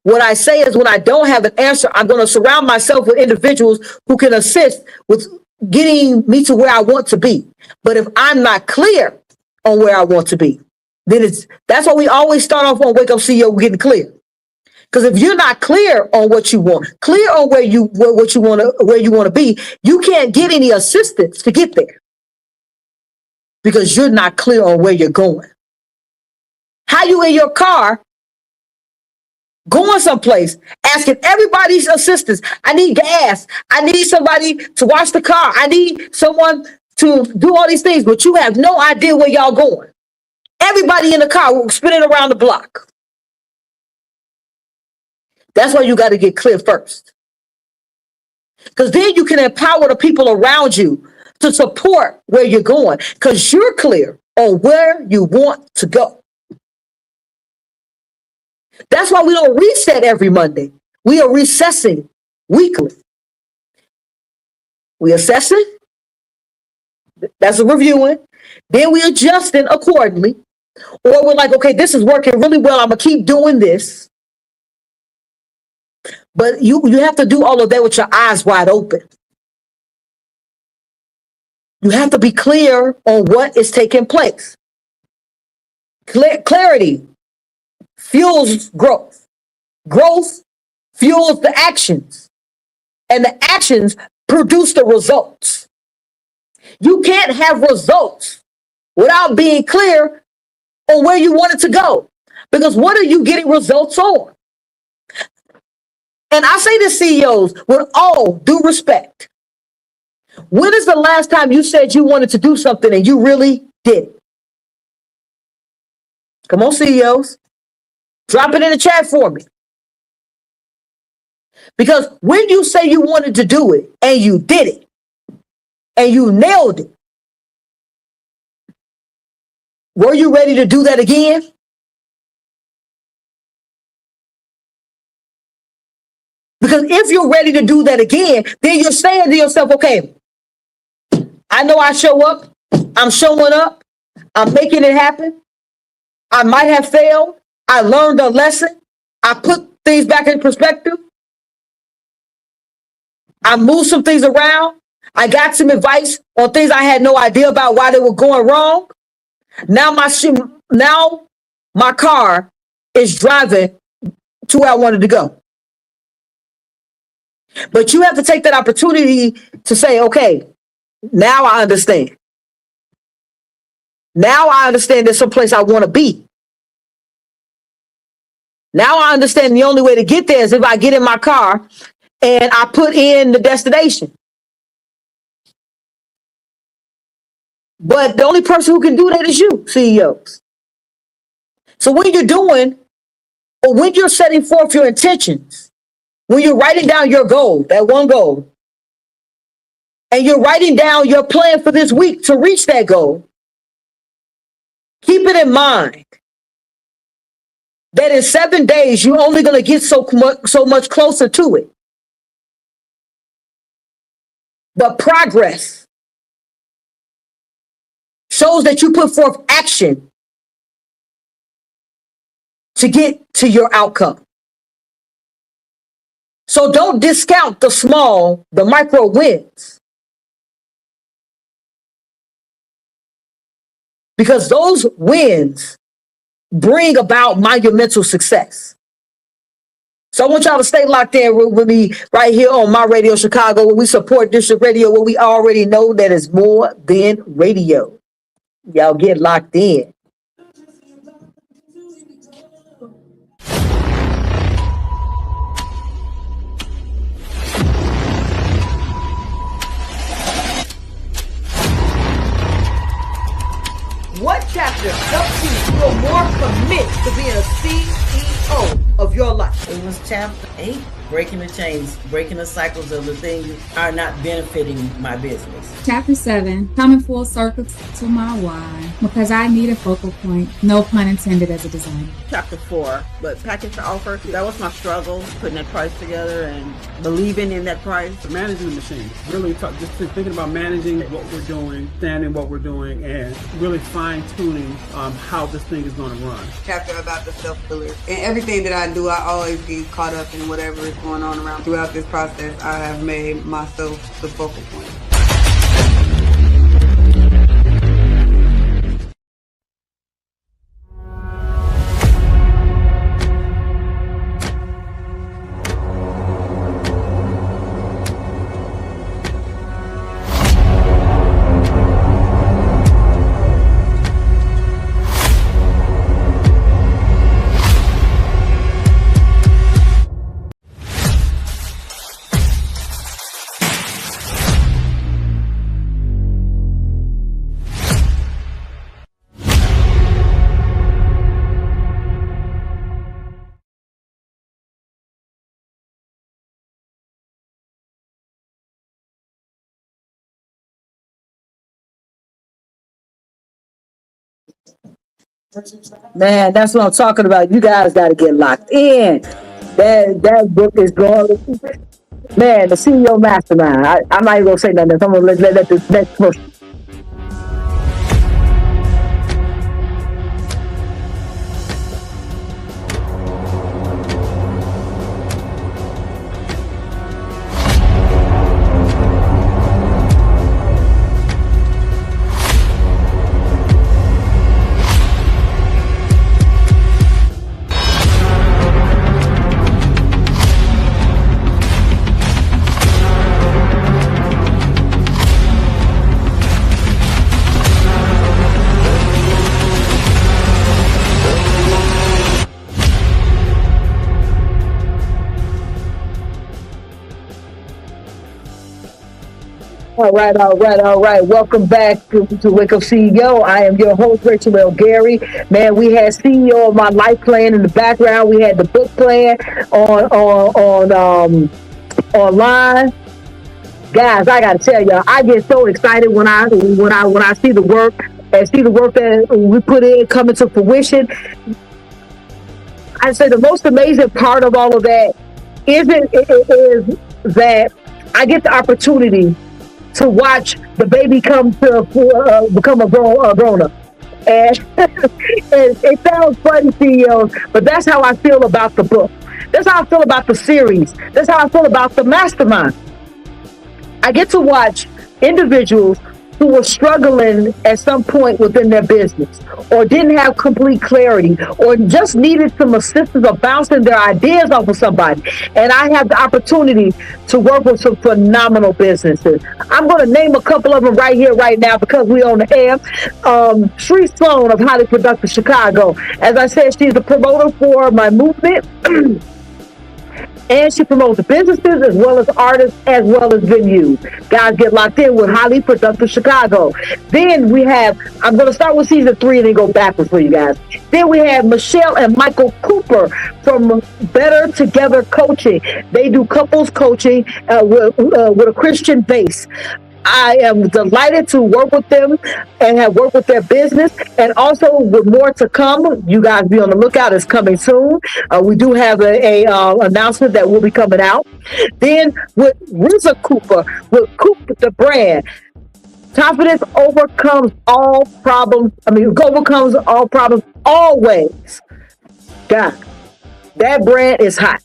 [SPEAKER 5] What I say is when I don't have an answer, I'm going to surround myself with individuals who can assist with getting me to where I want to be. But if I'm not clear on where I want to be, then that's why we always start off on Wake Up CEO getting clear. Because if you're not clear on what you want, clear on where you want to be, you can't get any assistance to get there. Because you're not clear on where you're going. How you in your car going someplace, asking everybody's assistance. I need gas. I need somebody to wash the car. I need someone to do all these things, but you have no idea where y'all going. Everybody in the car spinning around the block. That's why you got to get clear first. Because then you can empower the people around you to support where you're going, because you're clear on where you want to go. That's why we don't reset every Monday. We are recessing weekly. We assessing. That's a reviewing. Then we adjusting accordingly. Or we're like, okay, this is working really well. I'm going to keep doing this. But you have to do all of that with your eyes wide open. You have to be clear on what is taking place. Clarity fuels growth. Growth fuels the actions. And the actions produce the results. You can't have results without being clear on where you want it to go. Because what are you getting results on? And I say to CEOs with all due respect, when is the last time you said you wanted to do something and you really did it? Come on, CEOs. Drop it in the chat for me. Because when you say you wanted to do it and you did it and you nailed it, were you ready to do that again? Because if you're ready to do that again, then you're saying to yourself, okay, I know I show up. I'm showing up. I'm making it happen. I might have failed. I learned a lesson. I put things back in perspective. I moved some things around. I got some advice on things I had no idea about why they were going wrong. Now my car is driving to where I wanted to go. But you have to take that opportunity to say, okay, now I understand. Now I understand there's someplace I want to be. Now I understand the only way to get there is if I get in my car and I put in the destination. But the only person who can do that is you, CEOs. So when you're doing, or when you're setting forth your intentions, when you're writing down your goal, that one goal, and you're writing down your plan for this week to reach that goal, keep it in mind that in 7 days, you're only going to get so much closer to it. But progress shows that you put forth action to get to your outcome. So don't discount the micro wins. Because those wins bring about monumental success. So I want y'all to stay locked in with me right here on My Radio Chicago, where we support district radio, where we already know that is more than radio. Y'all get locked in. What chapter helps you feel more committed to being a CEO of your life?
[SPEAKER 6] It was chapter 8, breaking the chains, breaking the cycles of the things that are not benefiting my business.
[SPEAKER 7] Chapter 7, coming full circle to my why, because I need a focal point, no pun intended as a designer.
[SPEAKER 8] Chapter 4, but package the offer, that was my struggle, putting that price together and believing in that price.
[SPEAKER 9] Managing the machine, really just thinking about managing what we're doing, standing what we're doing, and really fine-tuning how this thing is going to run.
[SPEAKER 10] Chapter about the self-belief. And everything that I do, I always get caught up in whatever is going on around. Throughout this process, I have made myself the focal point.
[SPEAKER 5] Man, that's what I'm talking about. You guys got to get locked in. That book is going. Man, the CEO Mastermind. I'm not even gonna say nothing. I'm gonna let this next person. All right. Welcome back to Wake Up CEO. I am your host, Rachel L. Gary. Man, we had CEO of My Life playing in the background. We had the book playing online. Guys, I gotta tell y'all, I get so excited when I see the work and see the work that we put in coming to fruition. I'd say the most amazing part of all of that is that I get the opportunity to watch the baby come to become a grown up. And it sounds funny, CEOs, but that's how I feel about the book. That's how I feel about the series. That's how I feel about the mastermind. I get to watch individuals who were struggling at some point within their business, or didn't have complete clarity, or just needed some assistance of bouncing their ideas off of somebody. And I have the opportunity to work with some phenomenal businesses. I'm going to name a couple of them right here, right now, because we're on the air. Shree Sloan of Highly Productive Chicago. As I said, she's the promoter for my movement. And she promotes businesses as well as artists as well as venues. Guys, get locked in with Highly Productive Chicago. Then we have, I'm going to start with season 3 and then go backwards for you guys. Then we have Michelle and Michael Cooper from Better Together Coaching. They do couples coaching with a Christian base. I am delighted to work with them and have worked with their business, and also with more to come. You guys be on the lookout. It's coming soon. We do have a announcement that will be coming out. Then with RZA Cooper, with Cooper the brand, confidence overcomes all problems. Overcomes all problems always. God, that brand is hot.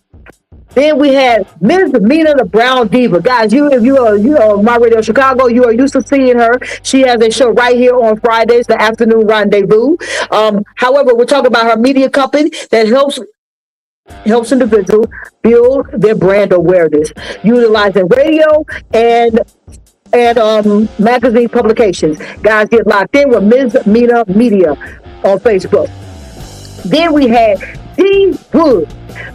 [SPEAKER 5] Then we had Ms. Mina the Brown Diva. Guys, if you are My Radio Chicago, you are used to seeing her. She has a show right here on Fridays, the Afternoon Rendezvous. However, we're talking about her media company that helps individuals build their brand awareness, utilizing radio and magazine publications. Guys, get locked in with Ms. Mina Media on Facebook. Then we had T. Wood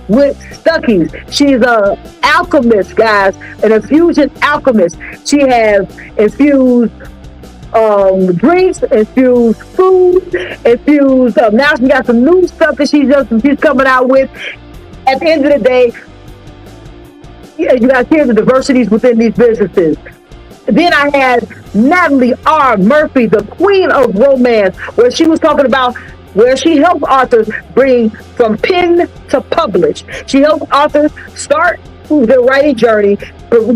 [SPEAKER 5] with Stuckey's. She's an alchemist, guys, an infusion alchemist. She has infused drinks, infused food, infused. Now she got some new stuff that she's coming out with. At the end of the day, you guys hear the diversities within these businesses. Then I had Natalie R. Murphy, the queen of romance, where she was talking about where she helps authors bring from pen to publish. She helps authors start their writing journey,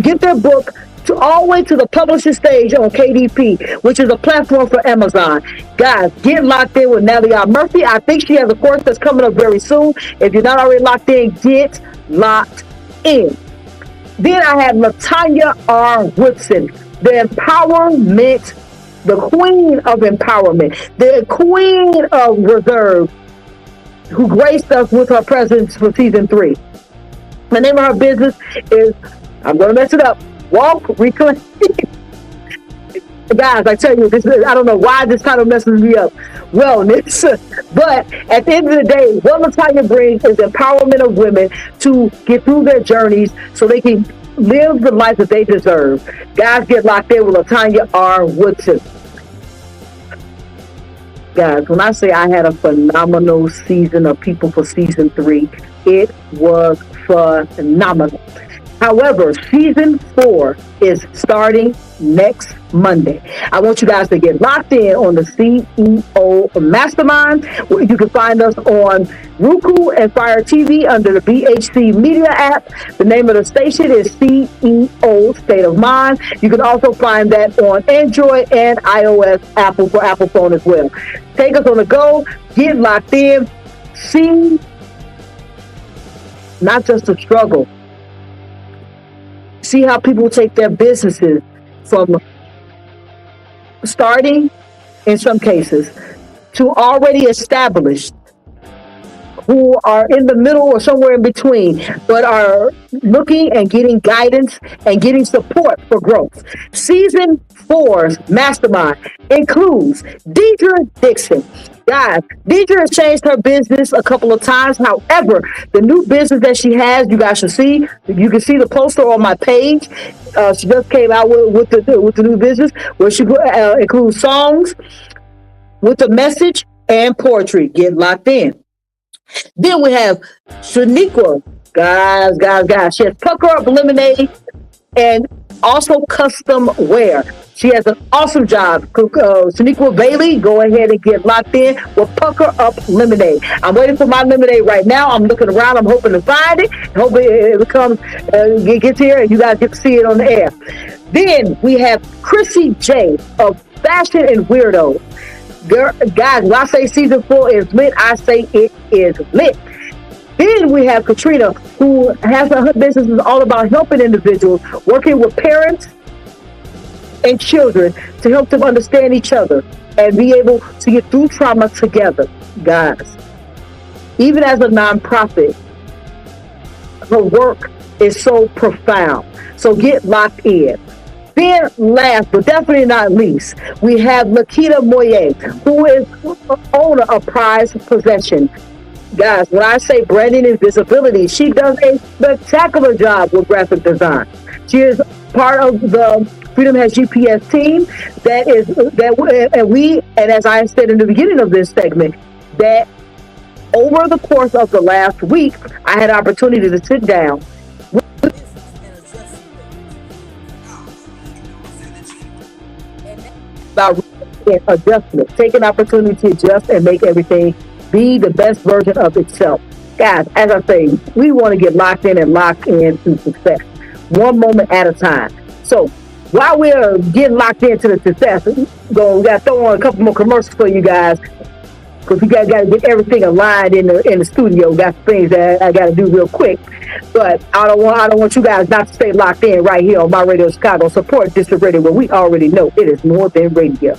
[SPEAKER 5] get their book all the way to the publishing stage on KDP, which is a platform for Amazon. Guys, get locked in with Natalie R. Murphy. I think she has a course that's coming up very soon. If you're not already locked in, get locked in. Then I have Latanya R. Woodson, the empowerment, the queen of empowerment, the queen of reserve, who graced us with her presence for season 3. The name of her business is, I'm going to mess it up, Walk Reclaim. Guys, I tell you, I don't know why this title messes me up. Wellness. But at the end of the day, what Latanya brings is empowerment of women to get through their journeys so they can live the life that they deserve. Guys, get locked in with Latanya R. Woodson. Guys, when I say I had a phenomenal season of people for season 3, it was phenomenal. However, season 4 is starting next Monday. I want you guys to get locked in on the CEO Mastermind. You can find us on Roku and Fire TV under the BHC Media app. The name of the station is CEO State of Mind. You can also find that on Android and iOS, Apple for Apple phone as well. Take us on the go. Get locked in. See not just the struggle. See how people take their businesses from starting, in some cases, to already established, who are in the middle or somewhere in between, but are looking and getting guidance and getting support for growth. Season 4's Mastermind includes Deidre Dixon. Guys, Deidre has changed her business a couple of times. However, the new business that she has, you guys should see. You can see the poster on my page. She just came out with the new business, where she includes songs with a message and poetry. Get locked in. Then we have Shaniqua. Guys. She has Pucker Up Lemonade and also custom wear. She has an awesome job. Shaniqua Bailey, go ahead and get locked in with Pucker Up Lemonade. I'm waiting for my lemonade right now. I'm looking around. I'm hoping to find it. Hoping it comes, gets here, and you guys get to see it on the air. Then we have Chrissy J of Fashion and Weirdo. Girl, guys, when I say season 4 is lit, I say it is lit. Then we have Katrina, who has her business is all about helping individuals, working with parents and children to help them understand each other and be able to get through trauma together. Guys, even as a nonprofit, her work is so profound. So get locked in. Then last but definitely not least, we have Lakita Moye, who is owner of Prize Possession. Guys, when I say branding and visibility, she does a spectacular job with graphic design. She is part of the Freedom Has GPS team and as I said in the beginning of this segment, that over the course of the last week, I had opportunity to sit down about adjustment, take an opportunity to adjust and make everything be the best version of itself. Guys, as I say, we want to get locked in and locked into success, one moment at a time. So while we're getting locked into the success, we got to throw on a couple more commercials for you guys, because we got to get everything aligned in the studio. Got some things that I got to do real quick, but I don't want you guys not to stay locked in right here on My Radio Chicago. Support District Radio, where we already know it is more than radio.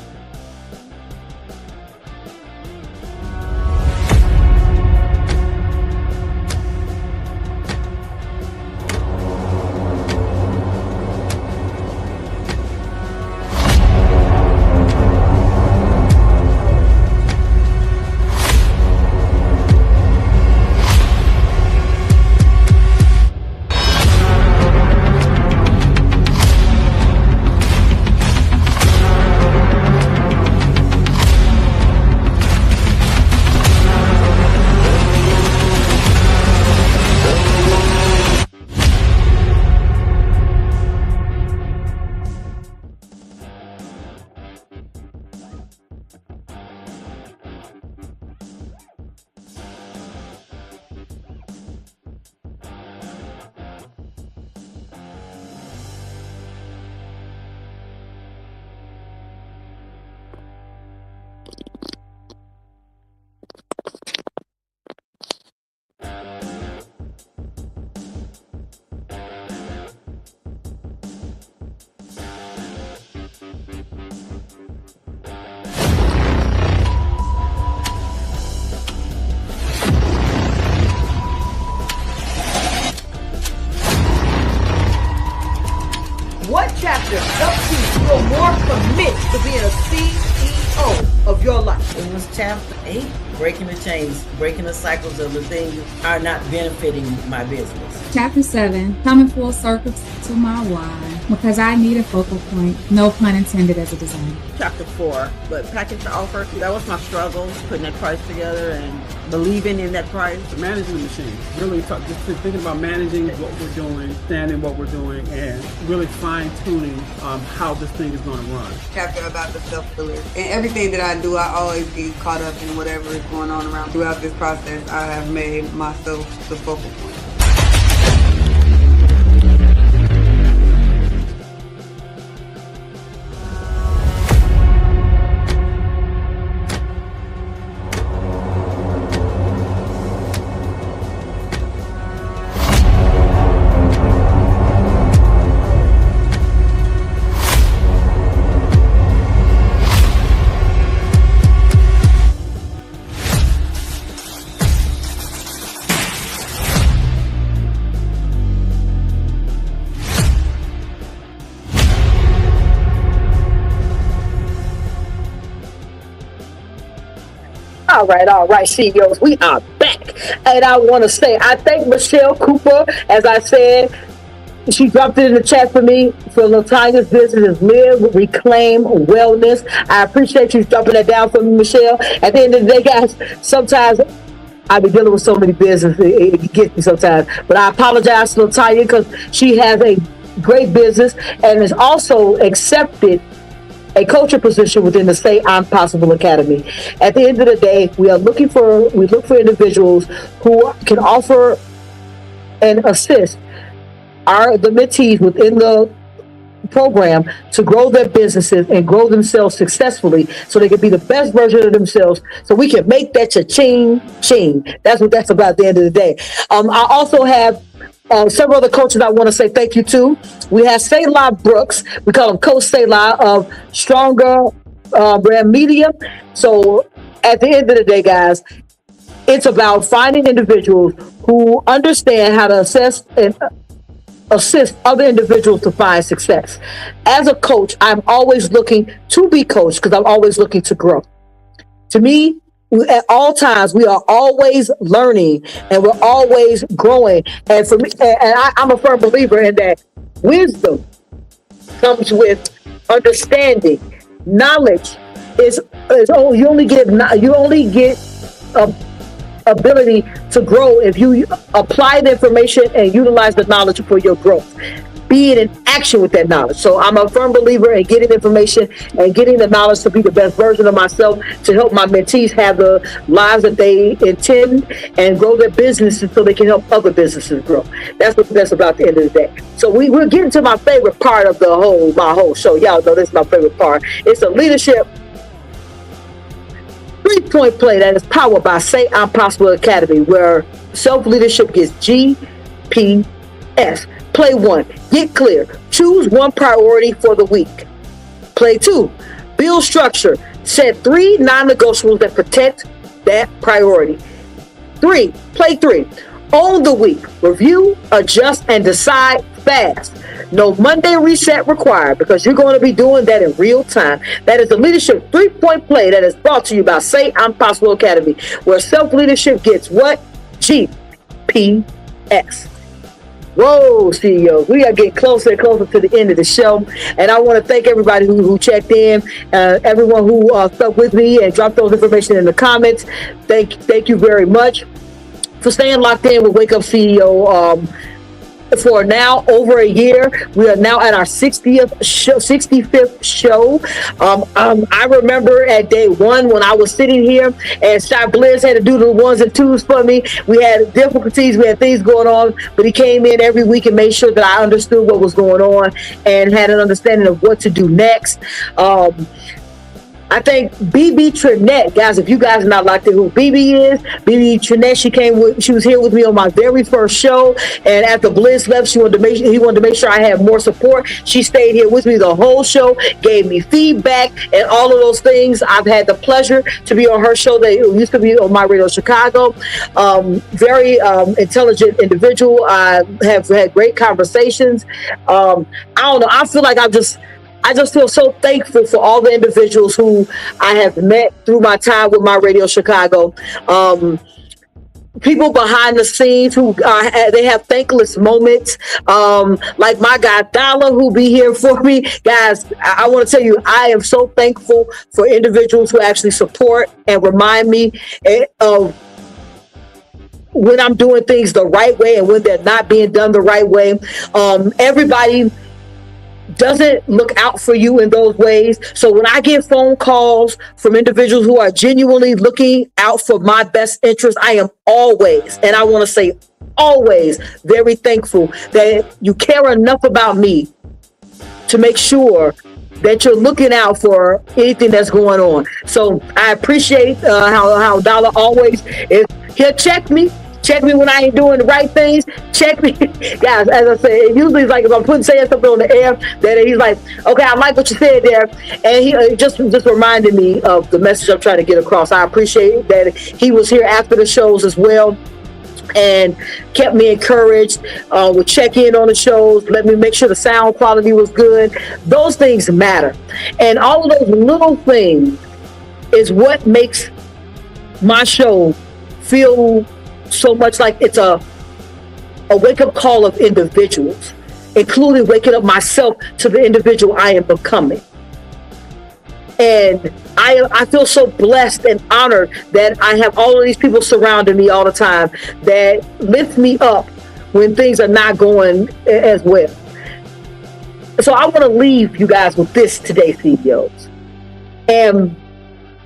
[SPEAKER 5] What chapter helps you feel more committed to being a CEO of your life?
[SPEAKER 6] It was chapter 8, breaking the chains, breaking the cycles of the things that are not benefiting my business.
[SPEAKER 7] Chapter 7, coming full circle to my why, because I need a focal point, no pun intended, as a designer.
[SPEAKER 8] Chapter 4, but package the offer. That was my struggle, putting that price together and believing in that price.
[SPEAKER 9] Managing the machine, really just thinking about managing what we're doing, understanding what we're doing, and really fine-tuning how this thing is going to run.
[SPEAKER 10] Chapter about the self-belief. And everything that I do, I always get caught up in whatever is going on around. Throughout this process, I have made myself the focal point.
[SPEAKER 5] All right, CEOs, we are back. And I want to say, I thank Michelle Cooper. As I said, she dropped it in the chat for me. For Latanya's business is Live, Reclaim, Wellness. I appreciate you dropping that down for me, Michelle. At the end of the day, guys, sometimes I've been dealing with so many businesses, it gets me sometimes. But I apologize to Latanya because she has a great business and is also accepted a coaching position within the Say I'm Possible Academy. At the end of the day, we look for individuals who can offer and assist the mentees within the program to grow their businesses and grow themselves successfully so they can be the best version of themselves so we can make that cha-ching ching. That's what that's about at the end of the day. I also have several other coaches I want to say thank you to. We have Selah Brooks. We call him Coach Selah of Stronger Brand Media. So at the end of the day, guys, it's about finding individuals who understand how to assess and assist other individuals to find success. As a coach, I'm always looking to be coached because I'm always looking to grow. To me, at all times, we are always learning and we're always growing. And for me, I'm a firm believer in that wisdom comes with understanding. Knowledge is you only get ability to grow if you apply the information and utilize the knowledge for your growth. Be in action with that knowledge. So I'm a firm believer in getting information and getting the knowledge to be the best version of myself, to help my mentees have the lives that they intend and grow their businesses so they can help other businesses grow. That's what that's about at the end of the day. So we're getting to my favorite part of my whole show. Y'all know this is my favorite part. It's a leadership 3-point play that is powered by Say I'm Possible Academy, where self-leadership gets GPS. Play 1, get clear. Choose one priority for the week. Play 2, build structure. Set 3 non-negotiables that protect that priority. Play 3, own the week. Review, adjust, and decide fast. No Monday reset required because you're going to be doing that in real time. That is the leadership 3-point play that is brought to you by Say I'm Possible Academy, where self-leadership gets what? GPS. Whoa, CEOs, we are getting closer and closer to the end of the show. And I want to thank everybody who checked in, everyone who stuck with me and dropped those information in the comments. Thank you very much for staying locked in with Wake Up CEO. For now over a year. We are now at our 65th show. I remember at day 1 when I was sitting here and Shy Bliss had to do the 1s and 2s for me. We had difficulties, we had things going on, but he came in every week and made sure that I understood what was going on and had an understanding of what to do next. I think BB Trinette, guys, if you guys are not locked in who BB is, BB Trinette, she was here with me on my very first show, and after Bliss left, he wanted to make sure I had more support. She stayed here with me the whole show, gave me feedback, and all of those things. I've had the pleasure to be on her show that used to be on My Radio Chicago. Very intelligent individual. I have had great conversations. I don't know. I feel like I just feel so thankful for all the individuals who I have met through my time with My Radio Chicago. People behind the scenes who they have thankless moments, like my guy Dollar, who be here for me. Guys, I want to tell you, I am so thankful for individuals who actually support and remind me of when I'm doing things the right way and when they're not being done the right way. Everybody doesn't look out for you in those ways. So when I get phone calls from individuals who are genuinely looking out for my best interest, I am always, and I want to say always, very thankful that you care enough about me to make sure that you're looking out for anything that's going on. So I appreciate how Dollar always is. He'll check me when I ain't doing the right things. Check me. Guys, as I say, it usually is like if I'm saying something on the air, that he's like, okay, I like what you said there. And he just reminded me of the message I'm trying to get across. I appreciate that he was here after the shows as well and kept me encouraged, would check in on the shows, let me make sure the sound quality was good. Those things matter. And all of those little things is what makes my show feel so much like it's a wake-up call of individuals, including waking up myself to the individual I am becoming. And I feel so blessed and honored that I have all of these people surrounding me all the time that lift me up when things are not going as well. So I want to leave you guys with this today, CEOs. And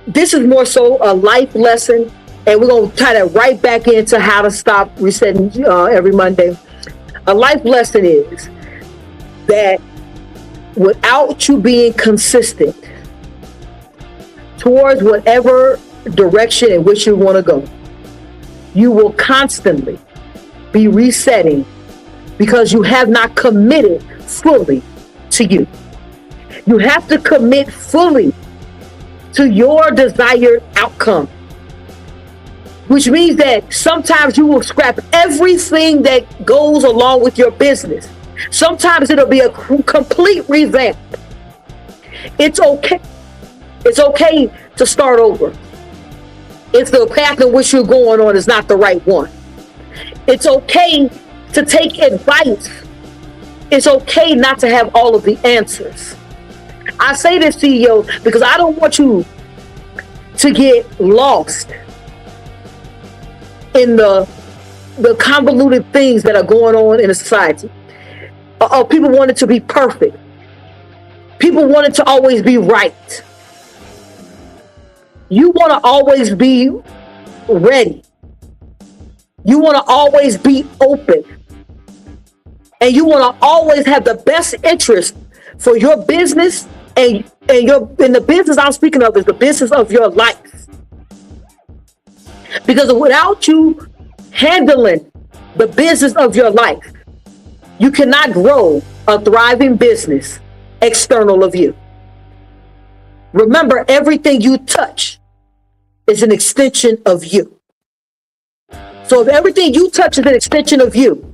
[SPEAKER 5] this is more so a life lesson. And we're going to tie that right back into how to stop resetting every Monday. A life lesson is that without you being consistent towards whatever direction in which you want to go, you will constantly be resetting because you have not committed fully to you. You have to commit fully to your desired outcome, which means that sometimes you will scrap everything that goes along with your business. Sometimes it'll be a complete revamp. It's okay. It's okay to start over if the path in which you're going on is not the right one. It's okay to take advice. It's okay not to have all of the answers. I say this, CEO, because I don't want you to get lost in the convoluted things that are going on in a society. People want it to be perfect. People want it to always be right. You want to always be ready. You want to always be open. And you want to always have the best interest for your business, and the business I'm speaking of is the business of your life. Because without you handling the business of your life, you cannot grow a thriving business external of you. Remember, everything you touch is an extension of you. So if everything you touch is an extension of you,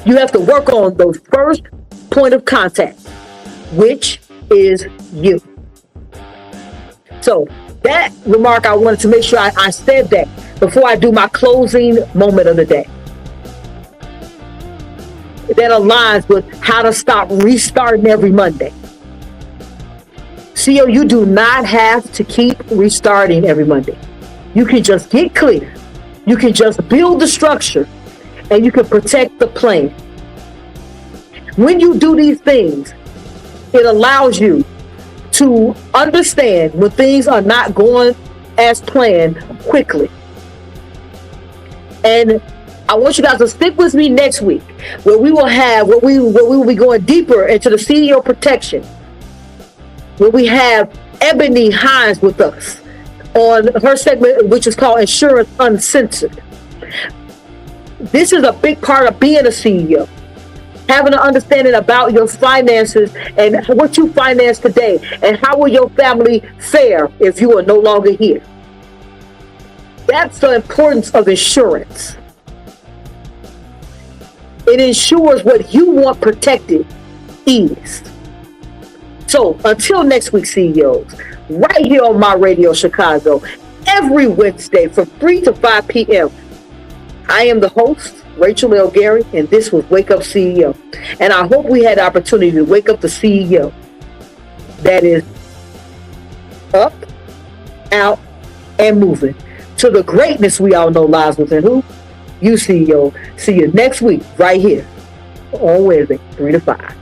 [SPEAKER 5] you have to work on the first point of contact, which is you. So that remark, I wanted to make sure I said that before I do my closing moment of the day. That aligns with how to stop restarting every Monday. CEO, you do not have to keep restarting every Monday. You can just get clear. You can just build the structure, and you can protect the plane. When you do these things, it allows you to understand when things are not going as planned quickly. And I want you guys to stick with me next week, where we will be going deeper into the CEO protection, where we have Ebony Hines with us on her segment, which is called Insurance Uncensored. This is a big part of being a CEO, having an understanding about your finances and what you finance today, and how will your family fare if you are no longer here. That's the importance of insurance. It ensures what you want protected is. So until next week, CEOs, right here on My Radio Chicago, every Wednesday from 3 to 5 p.m. I am the host, Rachel L. Gary, and this was Wake Up CEO. And I hope we had the opportunity to wake up the CEO that is up, out, and moving to the greatness we all know lies within who? You, CEO. See you next week right here on Wednesday, 3 to 5.